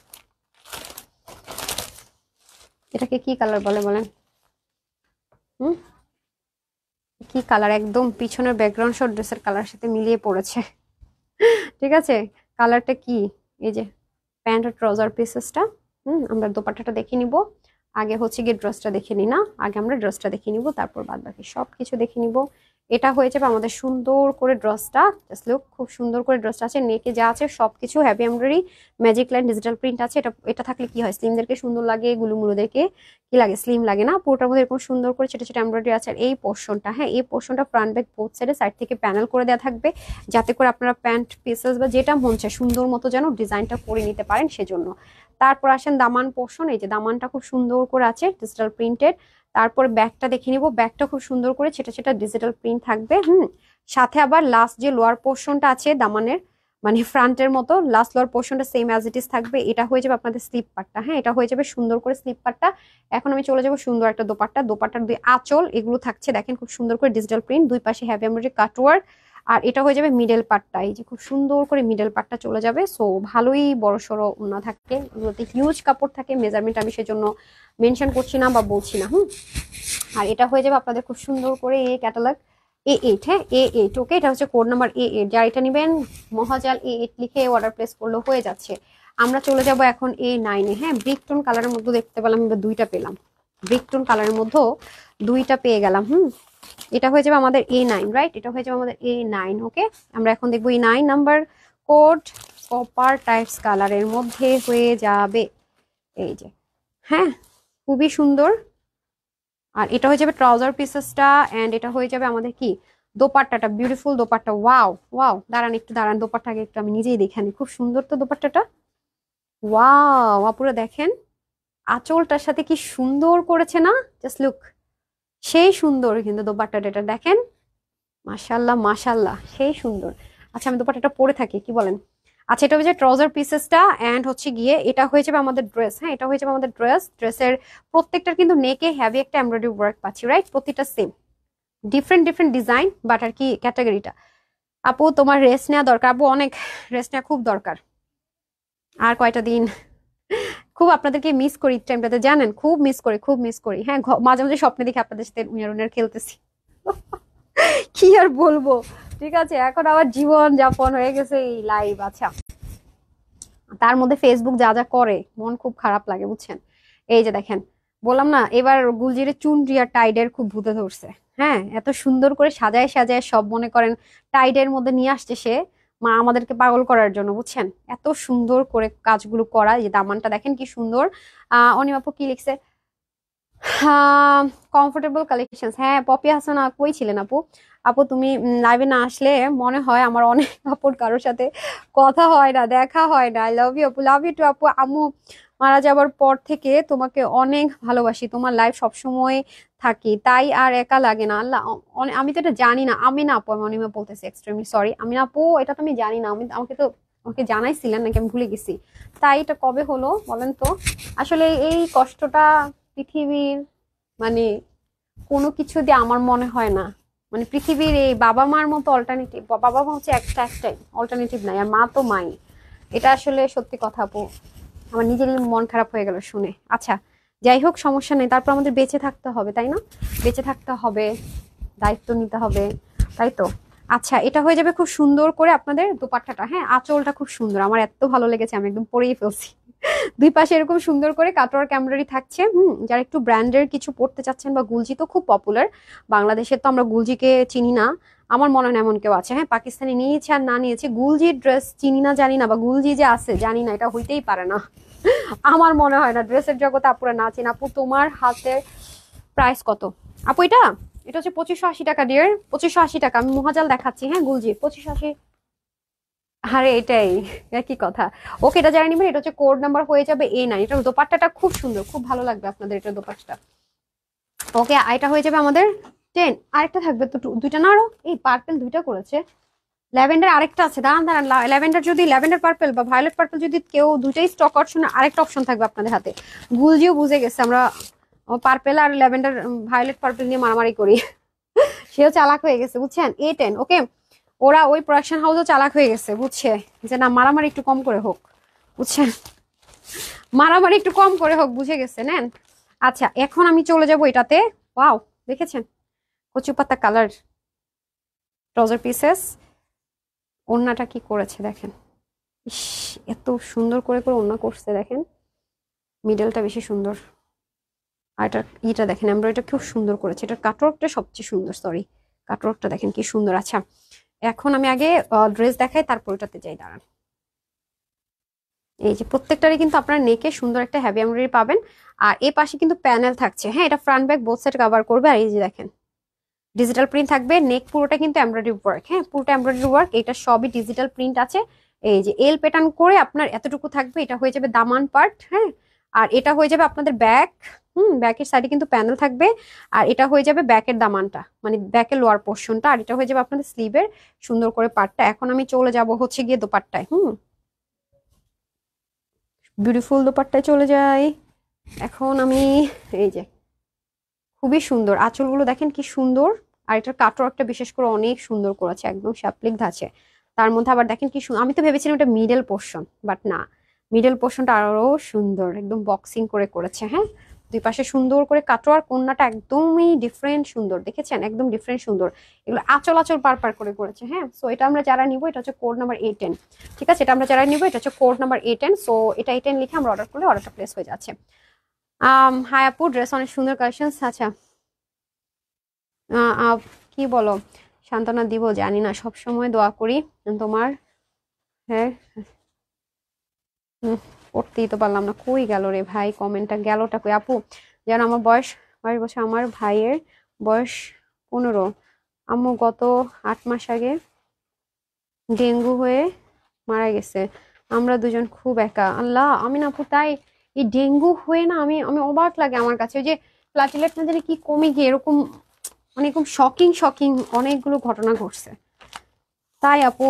এটাকে কি কালার বলে বলেন? কি কালার, একদম পিছনের ব্যাকগ্রাউন্ড সহ ড্রেসের কালার সাথে মিলিয়ে পড়েছে। ঠিক আছে, কালারটা কি, এই যে প্যান্ট আর ট্রাউজার পিসেসটা। আমরা দোপাট্টাটা দেখে নিব, আগে হচ্ছে গিয়ে ড্রেসটা দেখে নিই না, আগে আমরা ড্রেসটা দেখে নিব, তারপর বাদ বাকি সবকিছু দেখে নিব। এটা হয়ে যাবে আমাদের সুন্দর করে ড্রেসটা, জাস্ট লুক, খুব সুন্দর করে ড্রেসটা আছে, নেকে যা আছে সবকিছু heavy embroidery magic line digital print আছে। এটা থাকলে কি হয়, স্লিমদেরকে সুন্দর লাগে, গুলুমুলুদেরকে কি লাগে, স্লিম লাগে না, পুরোটার মধ্যে এরকম সুন্দর করে ছোট ছোট এমব্রয়ডারি আছে। আর এই পোর্শনটা, হ্যাঁ, এই পোর্শনটা ফ্রন্ট ব্যাক বোথ সাইডে সাইড থেকে প্যানেল করে দেওয়া থাকবে, যাতে করে আপনারা প্যান্ট পিসেস বা যেটা মন চায় সুন্দর মতো যেন ডিজাইনটা করে নিতে পারেন সেজন্য। তারপর আসেন দামান পোর্শন, এই যে দামানটা খুব সুন্দর করে আছে ডিজিটাল প্রিন্টেড। তারপর ব্যাগটা দেখে নিব, ব্যাগটা খুব সুন্দর করে সেটা ডিজিটাল প্রিন্ট থাকবে। সাথে আবার লাস্ট যে লোয়ার পোর্শনটা আছে দামানের মানে ফ্রন্টের মতো লাস্ট লোয়ার পোর্শনটা সেম অ্যাজ ইট ইজ থাকবে। এটা হয়ে যাবে আপনাদের স্লিপ পার্টটা। হ্যাঁ, এটা হয়ে যাবে সুন্দর করে স্লিপ পার্টটা। এখন আমি চলে যাব সুন্দর একটা দোপাট্টার দুই আঁচল এগুলো থাকছে, দেখেন খুব সুন্দর করে ডিজিটাল প্রিন্ট, দুই পাশে হ্যাভি এমব্রয়ডারি কাটওয়ার্ক। আর এটা হয়ে যাবে মিডল পার্টটা, এই যে খুব সুন্দর করে মিডল পার্টটা চলে যাবে। সো ভালোই বড় সড়ো ওড়না থাকে, এগুলোতে হিউজ কাপড় থাকে, মেজারমেন্ট আমি সেজন্য মেনশন করছি না বা বলছি না। আর এটা হয়ে যাবে আপনাদের খুব সুন্দর করে এই ক্যাটালগ A8। হ্যাঁ, A8। ওকে, এটা হচ্ছে কোড নাম্বার A8, যারা এটা নেবেন মহাজাল A8 লিখে অর্ডার প্লেস করলেও হয়ে যাচ্ছে। আমরা চলে যাব এখন A9 এ। হ্যাঁ, ব্রিক টোন কালারের মধ্যে দেখতে পেলাম, আমরা দুইটা পেলাম, ব্রিক টোন কালারের মধ্যে দুইটা পেয়ে গেলাম। এটা হয়ে যাবে আমাদের A9, রাইট, এটা হয়ে যাবে আমাদের A9। ওকে, আমরা এখন দেখবো A9 number code copper types কালারের মধ্যে হয়ে যাবে, এই যে। হ্যাঁ, খুবই সুন্দর। আর এটা হয়ে যাবে ট্রাউজার পিসেসটা, এন্ড এটা হয়ে যাবে আমাদের কি দোপাট্টাটা, বিউটিফুল দোপাট্টা। ওয়াও ওয়াও, দাঁড়ান একটু দাঁড়ান, দোপাট্টাকে একটু আমি নিজেই দেখে আনি, খুব সুন্দর তো দোপাট্টাটা। ওয়াও, আপুরা দেখেন আঁচলটার সাথে কি সুন্দর করেছে না, জাস্ট লুক, সেই সুন্দর কিন্তু দোপাট্টাটা, এটা দেখেন, মাশাল্লাহ মাশাল্লাহ, সেই সুন্দর। আচ্ছা, আমি দোপাট্টাটা পরে থাকি, কি বলেন? আচ্ছা, এটা হচ্ছে ট্রাউজার পিসেসটা, এন্ড হচ্ছে গিয়ে এটা হয়ে যাবে আমাদের ড্রেস। হ্যাঁ, এটা হয়ে যাবে আমাদের ড্রেসের প্রত্যেকটার কিন্তু নেকে হেভি একটা এমব্রয়ডারি ওয়ার্ক পাচ্ছি, রাইট, প্রতিটা same, different different design, but আর কি ক্যাটাগরিটা আপু তোমার রেস্ট নেওয়া দরকার আপু, অনেক রেস্ট নেওয়া খুব দরকার। আর কয়টা দিন। খুব আপনাদেরকে মিস করি টাইমটাতে, জানেন খুব মিস করি, খুব মিস করি। হ্যাঁ, মাঝে মাঝে স্বপ্নে দেখি আপনাদের সাথে উইনার উইনার খেলতেছি। কি আর বলবো। ঠিক আছে, এখন আমার জীবন যাপন হয়ে গেছে এই লাইভ। আচ্ছা, তার মধ্যে ফেসবুক যা যা করে মন খুব খারাপ লাগে বুঝছেন। এই যে দেখেন, বললাম না এবার গুলজিরে চুনরি আর টাইডের খুব ভূতে ধরছে। হ্যাঁ, এত সুন্দর করে সাজায় সাজায় সব মনে করেন টাইডের মধ্যে নিয়ে আসছে সে, মা আমাদেরকে পাগল করার জন্য বুঝছেন। এত সুন্দর করে কাজগুলো করা, এই যে দামানটা দেখেন কি সুন্দর। অনিমাপু কি লিখছে, কমফোর্টেবল কালেকশন। হ্যাঁ, পপি হাসান কই ছিলেন আপু? আপু তুমি লাইভে না আসলে মনে হয় আমার অনেক আপুর কারোর সাথে কথা হয় না, দেখা হয় না। আই লাভ ইউ আপু, লাভ ইউ টু আপু। আম্মু মারা যাবার পর থেকে তোমাকে অনেক ভালোবাসি, তোমার লাইভ সবসময় থাকি, তাই আর একা লাগে না। আল্লাহ, আমি তো এটা জানি না। আমি না আপু, আমি অনিমা বলতেছি, এক্সট্রিমলি সরি। আমি না আপু, এটা তো আমি জানি না। আমাকে জানাইছিলেন নাকি, আমি ভুলে গেছি। তাই এটা কবে হলো বলেন তো? আসলে এই কষ্টটা পৃথিবীর মানে কোনো কিছু দিয়ে আমার মনে হয় না, মানে পৃথিবীর এই বাবা মার মতো অল্টারনেটিভ, বাবা মা হচ্ছে একটাই, অল্টারনেটিভ নাই। আর মা তো মাই, এটা আসলে সত্যি কথা আপু। আমার নিজেরই মন খারাপ হয়ে গেল শুনে। আচ্ছা, যাই হোক, সমস্যা নেই। তারপর আমাদের বেঁচে থাকতে হবে, তাই না? বেঁচে থাকতে হবে, দায়িত্ব নিতে হবে, তাই তো। আচ্ছা, এটা হয়ে যাবে খুব সুন্দর করে আপনাদের দোপাট্টাটা। হ্যাঁ, আঁচলটা খুব সুন্দর, আমার এত ভালো লেগেছে, আমি একদম পরেই ফেলছি। দুই পাশে এরকম সুন্দর করে কাটওয়ার্ক এমব্রয়ডারি থাকছে। যারা একটু ব্র্যান্ডের কিছু পড়তে চাচ্ছেন, বা গুলজি তো খুব পপুলার বাংলাদেশে, তো আমরা গুলজিকে চিনি না। আমার মনে হয় না এমন কেউ আছে। হ্যাঁ, পাকিস্তানি নিয়েছে আর না নিয়েছে, গুলজির ড্রেস চিনি না জানি না, বা গুলজি যে আছে জানি না, এটা হইতেই পারে না। আমার মনে হয় না ড্রেসের জগতে আপুরা না চিন। আপু তোমার হাতে প্রাইস কত? আপু এটা এটা হচ্ছে 2580 টাকা ডিয়ার, 2580 টাকা। আমি মহাজাল দেখাচ্ছি, হ্যাঁ গুলজি 2580। আরে এটাই একই কথা। ওকে, এটা যারা নিবেন, এটা হচ্ছে কোড নাম্বার হয়ে যাবে A9। এটার দোপাট্টাটা খুব সুন্দর, খুব ভালো লাগবে আপনাদের এটার দোপাট্টাটা। ওকে, এটা হয়ে যাবে আমাদের 10। আরেকটা থাকবে তো, দুইটা না আরো, এই পার্পল দুইটা করেছে। ল্যাভেন্ডার আরেকটা আছে, দাঁড়ান দাঁড়ান। ল্যাভেন্ডার যদি, ল্যাভেন্ডার পার্পল বা ভায়োলেট পার্পল যদি কেউ, দুইটাই স্টক অপশন, আরেকটা অপশন থাকবে আপনাদের হাতে। গুলজিও বুঝে গেছে আমরা পার্পল আর ল্যাভেন্ডার, ভায়োলেট পার্পল নিয়ে মারামারি করি। সেও চালাক হয়ে গেছে বুঝছেন। A10। ওকে, ওরা ওই প্রোডাকশন হাউসও চালাক হয়ে গেছে, বুঝছে যে না, মারামারি একটু কম করে হোক, বুঝছেন, মারামারি একটু কম করে হোক, বুঝে গেছে নেন। আচ্ছা, এখন আমি চলে যাব এটাতে। ওয়াও, দেখেছেন কচু পাতা কালার ট্রাউজার পিসেস। ওড়নাটা কি করেছে দেখেন, ইস, এত সুন্দর করে করে ওড়না করছে দেখেন। মিডলটা বেশি সুন্দর, আর এটা দেখেন এমব্রয়ডারিটা খুব সুন্দর করেছে। এটার কাটওয়ার্কটা সবচেয়ে সুন্দর, সরি, কাটওয়ার্কটা দেখেন কি সুন্দর। আচ্ছা, এখন আমি আগে ড্রেস দেখাই, তারপর ওটাতে যাই, দাঁড়ান। এই যে প্রত্যেকটারই কিন্তু আপনার নেকে সুন্দর একটা হেভি এমব্রয়ডারি পাবেন। আর এই পাশে কিন্তু প্যানেল থাকছে। হ্যাঁ, এটা front back both side cover করবে। আর এই যে দেখেন ডিজিটাল প্রিন্ট থাকবে। নেক পুরোটা কিন্তু এমব্রয়ডারি ওয়ার্ক। হ্যাঁ, পুরোটা এমব্রয়ডারি ওয়ার্ক, এটা সবই ডিজিটাল প্রিন্ট আছে। এই যে এল প্যাটার্ন করে আপনার এতটুকু থাকবে, এটা হয়ে যাবে দামান পার্ট। হ্যাঁ, আর এটা হয়ে যাবে আপনাদের ব্যাক। ব্যাকের সাইডে কিন্তু প্যানেল থাকবে। আর এটা হয়ে যাবে ব্যাকের দামানটা, মানে ব্যাকের লোয়ার পোর্শনটা। আর এটা হয়ে যাবে আপনাদের স্লিভের সুন্দর করে পার্টটা। এখন আমি চলে যাব হচ্ছে গিয়ে দোপাট্টায়। বিউটিফুল দোপাট্টায় চলে যাই এখন আমি। এই যে খুবই সুন্দর আঁচলগুলো দেখেন কি সুন্দর। আর এটার কাটওয়ার্কটা বিশেষ করে অনেক সুন্দর করেছে, একদম শ্যাপলিক ধাঁচে। তার মধ্যে আবার দেখেন কি সুন্দর। আমি তো ভেবেছিলাম এটা মিডল পোর্শন, বাট না, মিডল পোর্শনটা আরো সুন্দর, একদম বক্সিং করে করেছে। হ্যাঁ, দুই পাশে সুন্দর করে কাটওয়ার্ক, কোন্নাটা একদমই ডিফারেন্ট সুন্দর, দেখেছেন একদম ডিফারেন্ট সুন্দর। এগুলো আঁচল আঁচল পার পার করে করেছে। হ্যাঁ, সো এটা আমরা যারা নিবো, এটা হচ্ছে কোড নাম্বার A10। ঠিক আছে, এটা আমরা যারা নিবো, এটা হচ্ছে কোড নাম্বার A10। সো এটা A10 লিখে আমরা অর্ডার করলে অর্ডারটা প্লেস হয়ে যাচ্ছে। হাই আপু, ড্রেস অনেক সুন্দর কালেকশন। আচ্ছা, কি বলো, সান্ত্বনা দিব জানি না, সব সময় দোয়া করি তোমার। হ্যাঁ, পড়তেই তো পারলাম না, কই গেল রে ভাই, কমেন্টটা গেলটা কই? আপু যেন আমার বয়স 22 বছর, আমার ভাইয়ের বয়স 15। আম্মু গত 8 মাস আগে ডেঙ্গু হয়ে মারা গেছে। আমরা দুজন খুব একা। আল্লাহ, আমি না আপু, তাই এই ডেঙ্গু হয়ে না, আমি আমি অবাক লাগে আমার কাছে। ওই যে প্লাটিলেট না জানি কি কমে গিয়ে এরকম, মানে এরকম শকিং শকিং অনেকগুলো ঘটনা ঘটছে। তাই আপু,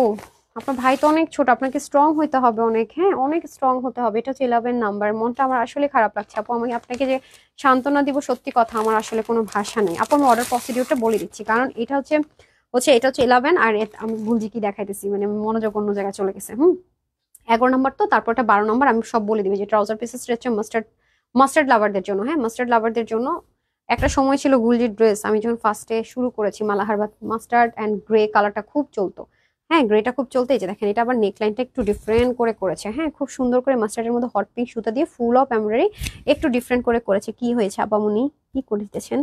আপনার ভাই তো অনেক ছোট, আপনাকে স্ট্রং হইতে হবে অনেক। হ্যাঁ, অনেক স্ট্রং হতে হবে। এটা হচ্ছে 11 নাম্বার। মনটা আমার আসলে খারাপ লাগছে আপু। আমি আপনাকে যে সান্ত্বনা দিব, সত্যি কথা আমার আসলে কোনো ভাষা নেই আপু। আমি অর্ডার প্রসিডিউরটা বলে দিচ্ছি, কারণ এটা হচ্ছে হচ্ছে এটা হচ্ছে 11 আর আমি গুলজি কি দেখাইতেছি মানে মনোযোগ অন্য জায়গায় চলে গেছে। 11 নম্বর তো, তারপরটা 12 নম্বর আমি সব বলে দিবি যে ট্রাউজার পিসেস হচ্ছে মাস্টার্ড মাস্টার্ড লাভারদের জন্য। হ্যাঁ, মাস্টার্ড লাভারদের জন্য একটা সময় ছিল গুলজির ড্রেস, আমি যখন ফার্স্টে শুরু করেছি মালাহার বা মাস্টার্ড অ্যান্ড গ্রে কালারটা খুব চলতো। হ্যাঁ, গ্রেটা খুব চলতে, এই যে দেখেন এটা আবার নেকলাইনটা একটু ডিফারেন্ট করে করেছে। হ্যাঁ, খুব সুন্দর করে মাস্টার্ডের মধ্যে হট পিঙ্ক সুতা দিয়ে ফুল অফ এমব্রয়ডারি একটু ডিফারেন্ট করে করেছে। কি হয়েছে আপামনি, কি করে দিতেছেন?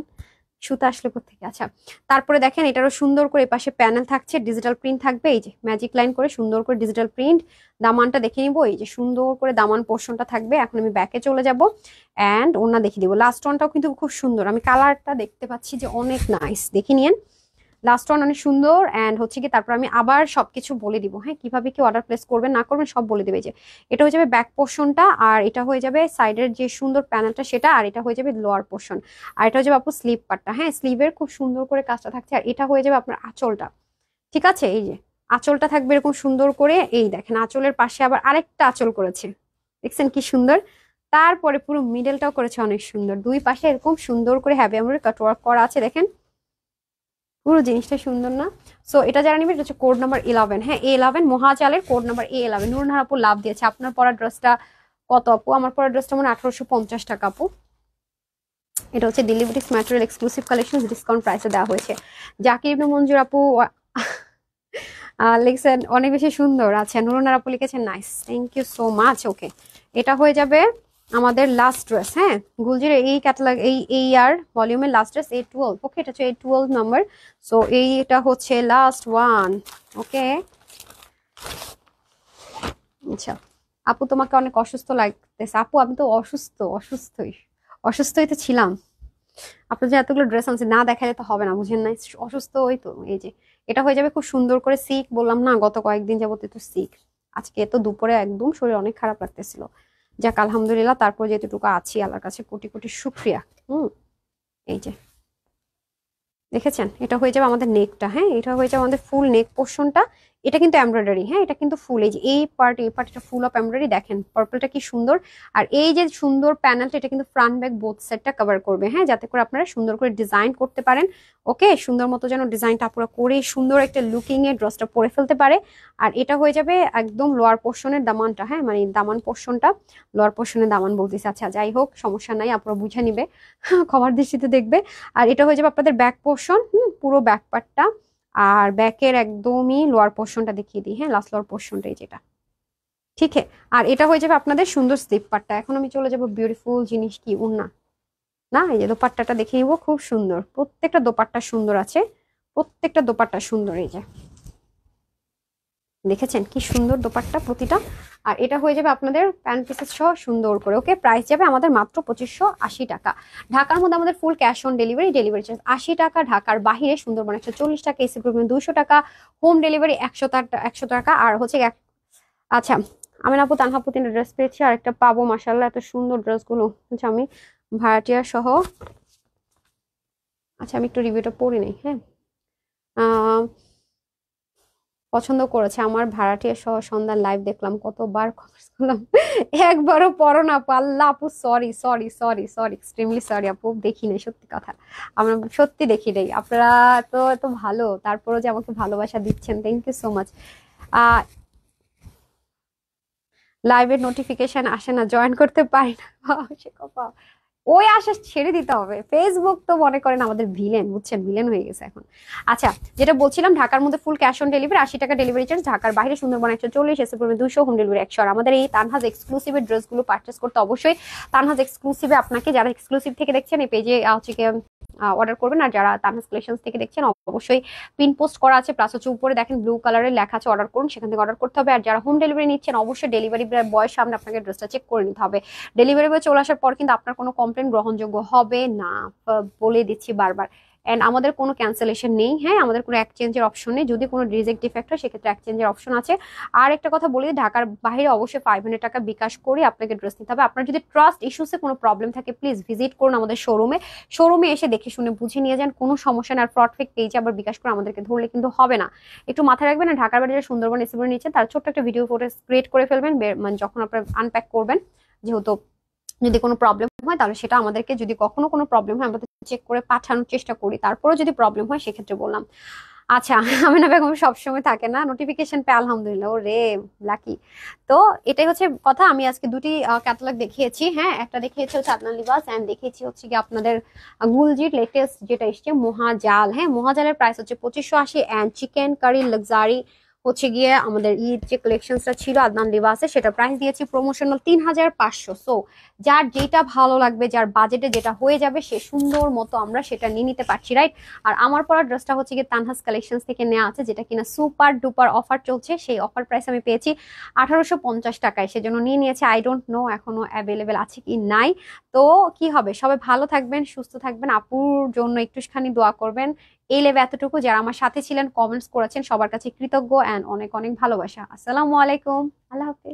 সুতা আসলে কোথেকে? আচ্ছা, তারপরে দেখেন এটারও সুন্দর করে পাশে প্যানেল থাকছে, ডিজিটাল প্রিন্ট থাকবে, এই যে ম্যাজিক লাইন করে সুন্দর করে ডিজিটাল প্রিন্ট। দামানটা দেখে নিবো, এই যে সুন্দর করে দামান পোর্শনটা থাকবে। এখন আমি ব্যাকে চলে যাব অ্যান্ড ওড়না দেখিয়ে দিব। লাস্ট ওয়ানটাও কিন্তু খুব সুন্দর, আমি কালারটা দেখতে পাচ্ছি যে অনেক নাইস, দেখে নিয়েন। লাস্ট ওয়ান অনেক সুন্দর অ্যান্ড হচ্ছে কি তারপর আমি আবার সবকিছু বলে দিব। হ্যাঁ, কিভাবে কি অর্ডার প্লেস করবেন না করবেন সব বলে দেবে। যে এটা হয়ে যাবে ব্যাক পোর্শনটা, আর এটা হয়ে যাবে সাইডের যে সুন্দর প্যানেলটা সেটা, আর এটা হয়ে যাবে লোয়ার পোর্শন, আর এটা হয়ে যাবে আপু স্লিভ পার্টটা। হ্যাঁ, স্লিভের খুব সুন্দর করে কাজটা থাকছে, আর এটা হয়ে যাবে আপনার আঁচলটা। ঠিক আছে, এই যে আঁচলটা থাকবে এরকম সুন্দর করে, এই দেখেন আঁচলের পাশে আবার আরেকটা আঁচল করেছে, দেখছেন কি সুন্দর। তারপরে পুরো মিডলটাও করেছে অনেক সুন্দর, দুই পাশে এরকম সুন্দর করে হ্যাভি এমব্রয়ডারি কাটওয়ার্ক করা আছে, দেখেন পুরো জিনিসটা সুন্দর না? সো এটা যারা নিবে এটা হচ্ছে কোড নাম্বার 11। হ্যাঁ, A11 মহাচালের কোড নাম্বার A11। নুরুনহার আপু লাভ দিয়েছে। আপনার পরা ড্রেসটা কত আপু? আমার পরা ড্রেসটা মানে 1850 টাকা আপু। এটা হচ্ছে Delhi boutiques material exclusive collection, discount প্রাইসে দেওয়া হয়েছে। জাকির ইবনে মঞ্জুর আপু লিখছেন অনেক বেশি সুন্দর। আচ্ছা, নুরুনহার আপু লিখেছেন nice, thank you so much. Okay, এটা হয়ে যাবে আমাদের লাস্ট ড্রেস। হ্যাঁ, গুলজির এই ক্যাটালগ এই ইয়ার ভলিউমের লাস্ট ড্রেস A12। ওকে, এটা হচ্ছে A12 নাম্বার। সো এইটা হচ্ছে লাস্ট ওয়ান। ওকে, আচ্ছা আপু তোমাকে অনেক অসুস্থ লাগতেছে। আপু আমি তো অসুস্থই তো ছিলাম। আপনার যে এতগুলো ড্রেস আনছে না দেখালে তো হবে না, বুঝেন না? অসুস্থ ওই তো, এই যে এটা হয়ে যাবে খুব সুন্দর করে সিক, বললাম না গত কয়েকদিন যাবত তো সিক। আজকে তো দুপুরে একদম শরীর অনেক খারাপ লাগতেছিল। যাক আলহামদুলিল্লাহ, তারপর যেটুকু আছি আল্লাহর কাছে কোটি কোটি শুক্রিয়া। এই যে দেখেছেন, এটা হয়ে যাবে আমাদের নেকটা। হ্যাঁ, এটা হয়ে যাবে আমাদের ফুল নেক পোর্শনটা। এটা কিন্তু এমব্রয়ডারি। হ্যাঁ, এটা কিন্তু ফুল, এই যে এই পার্টটা ফুল অফ এমব্রয়ডারি, দেখেন পার্পলটা কি সুন্দর। আর এই যে সুন্দর প্যানেলটা, এটা কিন্তু ফ্রন্ট ব্যাক বোথ সাইডটা কভার করবে। হ্যাঁ, যাতে করে আপনারা সুন্দর করে ডিজাইন করতে পারেন। ওকে, সুন্দর মতো যেন ডিজাইনটা আপনারা করে সুন্দর একটা লুকিং এর ড্রেসটা পরে ফেলতে পারে। আর এটা হয়ে যাবে একদম লোয়ার পোর্শনের দামানটা। হ্যাঁ, মানে দামান পোর্শনটা, লোয়ার পোর্শনের দামান বলতেছে। আচ্ছা যাই হোক, সমস্যা নাই, আপনারা বুঝে নিবে, ক্ষমার দৃষ্টিতে দেখবে। আর এটা হয়ে যাবে আপনাদের ব্যাক পোর্শন, পুরো ব্যাক পার্টটা। আর ব্যাকের একদমই লোয়ার পোর্শনটা দেখিয়ে দিই। হ্যাঁ, লাস্ট লোয়ার পোর্শনটাই যেটা, ঠিক আছে। আর এটা হয়ে যাবে আপনাদের সুন্দর স্লিপ পার্টটা। এখন আমি চলে যাব বিউটিফুল জিনিস কি ওড়না, না এই যে দোপাট্টাটা দেখে নিব, খুব সুন্দর। প্রত্যেকটা দোপাট্টা সুন্দর আছে, প্রত্যেকটা দোপাট্টা সুন্দর। এই যে দেখেছেন কি সুন্দর দোপাট্টা প্রতিটা। আর এটা হয়ে যাবে আপনাদের প্যান্ট পিসেস সহ সুন্দর করে। ওকে, প্রাইস যাবে আমাদের মাত্র 2580 টাকা। ঢাকার মধ্যে আমাদের full cash on delivery, delivery charge 80 টাকা। ঢাকার বাহিরে সুন্দরবন 140 টাকা, এসি গ্রুপ 200 টাকা, হোম ডেলিভারি 100 টাকা। আর হচ্ছে আচ্ছা, আমি আপু তানহাপু 3টা ড্রেস পেয়েছি, আর একটা পাবো মাসাল্লাহ, এত সুন্দর ড্রেসগুলো হচ্ছে আমি ভাড়াটিয়া সহ। আচ্ছা, আমি একটু রিভিউটা পড়ি নাই। হ্যাঁ, পছন্দ করেছে আমার ভাড়াটিয়া সহ সন্ধ্যার লাইভ দেখলাম, কতবার কমেন্টস করলাম, একবারও পড়ো না পাল্লা আপু। Sorry sorry sorry sorry, extremely sorry আপু, দেখি নাই সত্যি কথা, আমরা সত্যি দেখি নাই। আপনারা তো এত ভালো, তারপরও যে আমাকে ভালোবাসা দিচ্ছেন, থ্যাংক ইউ সো মাচ। লাইভের নোটিফিকেশন আসে না, জয়েন করতে পারি না, সে কথা। ওই আশা ছেড়ে দিতে হবে, ফেসবুক তো মনে করেন আমাদের ভিলেন, বুঝছেন, ভিলেন হয়ে গেছে এখন। আচ্ছা, যেটা বলছিলাম, ঢাকার মধ্যে ফুল ক্যাশ অন ডেলিভারি 80 টাকা ডেলিভারি চার্জ, ঢাকার বাইরে সুন্দরবন 140, এসে পড়বে 200, হোম ডেলিভারি 100। আর আমাদের এই তানহাজ এক্সক্লুসিভের ড্রেসগুলো পারচেস করতে অবশ্যই তানহাজ এক্সক্লুসিভে, আপনাকে যারা এক্সক্লুসিভ থেকে দেখছেন এই পেজে হচ্ছে কি অর্ডার করবেন। আর যারা তানহাজ কালেকশনস থেকে দেখছেন অবশ্যই পিন পোস্ট করা আছে, প্লাস হচ্ছে উপরে দেখেন ব্লু কালারের লেখা আছে অর্ডার করুন, সেখান থেকে অর্ডার করতে হবে। আর যারা হোম ডেলিভারি নিচ্ছেন অবশ্যই ডেলিভারি বয়ের সামনে আপনাকে ড্রেসটা চেক করে নিতে হবে। ডেলিভারি বয় চলে আসার পর কিন্তু আপনার কোনো কমপ্লেন গ্রহণযোগ্য হবে না, বলে দিচ্ছি বারবার। এন্ড আমাদের কোনো ক্যান্সেলেশন নেই। হ্যাঁ, আমাদের কোনো এক্সচেঞ্জের অপশন নেই, যদি কোনো রিজেক্ট ডিফেক্ট হয় সেক্ষেত্রে এক্সচেঞ্জের অপশন আছে। আর একটা কথা বলি, ঢাকার বাইরে অবশ্যই 500 টাকা বিকাশ করে আপনাকে ড্রেস নিতে হবে। আপনার যদি ট্রাস্ট ইস্যুসে কোনো প্রবলেম থাকে প্লিজ ভিজিট করুন আমাদের শোরুমে এসে দেখে শুনে বুঝে নিয়ে যান, কোনো সমস্যা না। আর ফ্রড ফেক পেজে আবার বিকাশ করে আমাদেরকে ধরলে কিন্তু হবে না, একটু মাথায় রাখবেন। না ঢাকার বাইরে সুন্দরবন এসে নিচ্ছেন তার ছোট্ট একটা ভিডিও ফুটেজ ক্রিয়েট করে ফেলবেন, মানে যখন আপনার আনপ্যাক করবেন, যেহেতু যদি কোনো প্রবলেম হয় তাহলে সেটা আমাদেরকে, যদি কখনো কোনো প্রবলেম হয় আমরা চেক করে পাঠানোর চেষ্টা করি, তারপরেও যদি প্রবলেম হয় সেক্ষেত্রে বললাম। আচ্ছা, আমিনা বেগম সবসময় থাকে না, নোটিফিকেশন পেয়ে আলহামদুলিল্লাহ, ও রে লাকি। তো এটাই হচ্ছে কথা, আমি আজকে দুটি ক্যাটালগ দেখিয়েছি। হ্যাঁ, একটা দেখিয়েছি হচ্ছে আদনান লিবাস, এন্ড দেখিয়েছি হচ্ছে কি আপনাদের গুলজির লেটেস্ট যেটা এসছে মহাজাল। হ্যাঁ, মহাজালের প্রাইস হচ্ছে 2580, এন্ড চিকেন কারি লাক্সারি হচ্ছে গিয়ে আমাদের ঈদ যে কালেকশনটা ছিল আদনান লিবাসে, সেটা প্রাইস দিয়েছি প্রমোশনাল 3500। সো যার যেটা ভালো লাগবে, যার বাজেটে যেটা হয়ে যাবে, সে সুন্দর মতো আমরা সেটা নিয়ে নিতে পারছি, রাইট? আর আমার পরা ড্রেসটা হচ্ছে কি তানহাস কালেকশন থেকে নেওয়া আছে, যেটা কিনা সুপার ডুপার অফার চলছে। সেই অফার প্রাইস আমি পেয়েছি 1850 টাকায়, সেজন্য নিয়ে নিয়েছি। আই ডোন্ট নো এখনো অ্যাভেলেবেল আছে কি নাই। তো কি হবে, সবাই ভালো থাকবেন, সুস্থ থাকবেন, আপুর জন্য একটুখানি দোয়া করবেন। এই লেভে এতটুকু, যারা আমার সাথে ছিলেন, কমেন্টস করেছেন, সবার কাছে কৃতজ্ঞ, অ্যান্ড অনেক অনেক ভালোবাসা। আসসালামু আলাইকুম, আল্লাহ হাফিজ।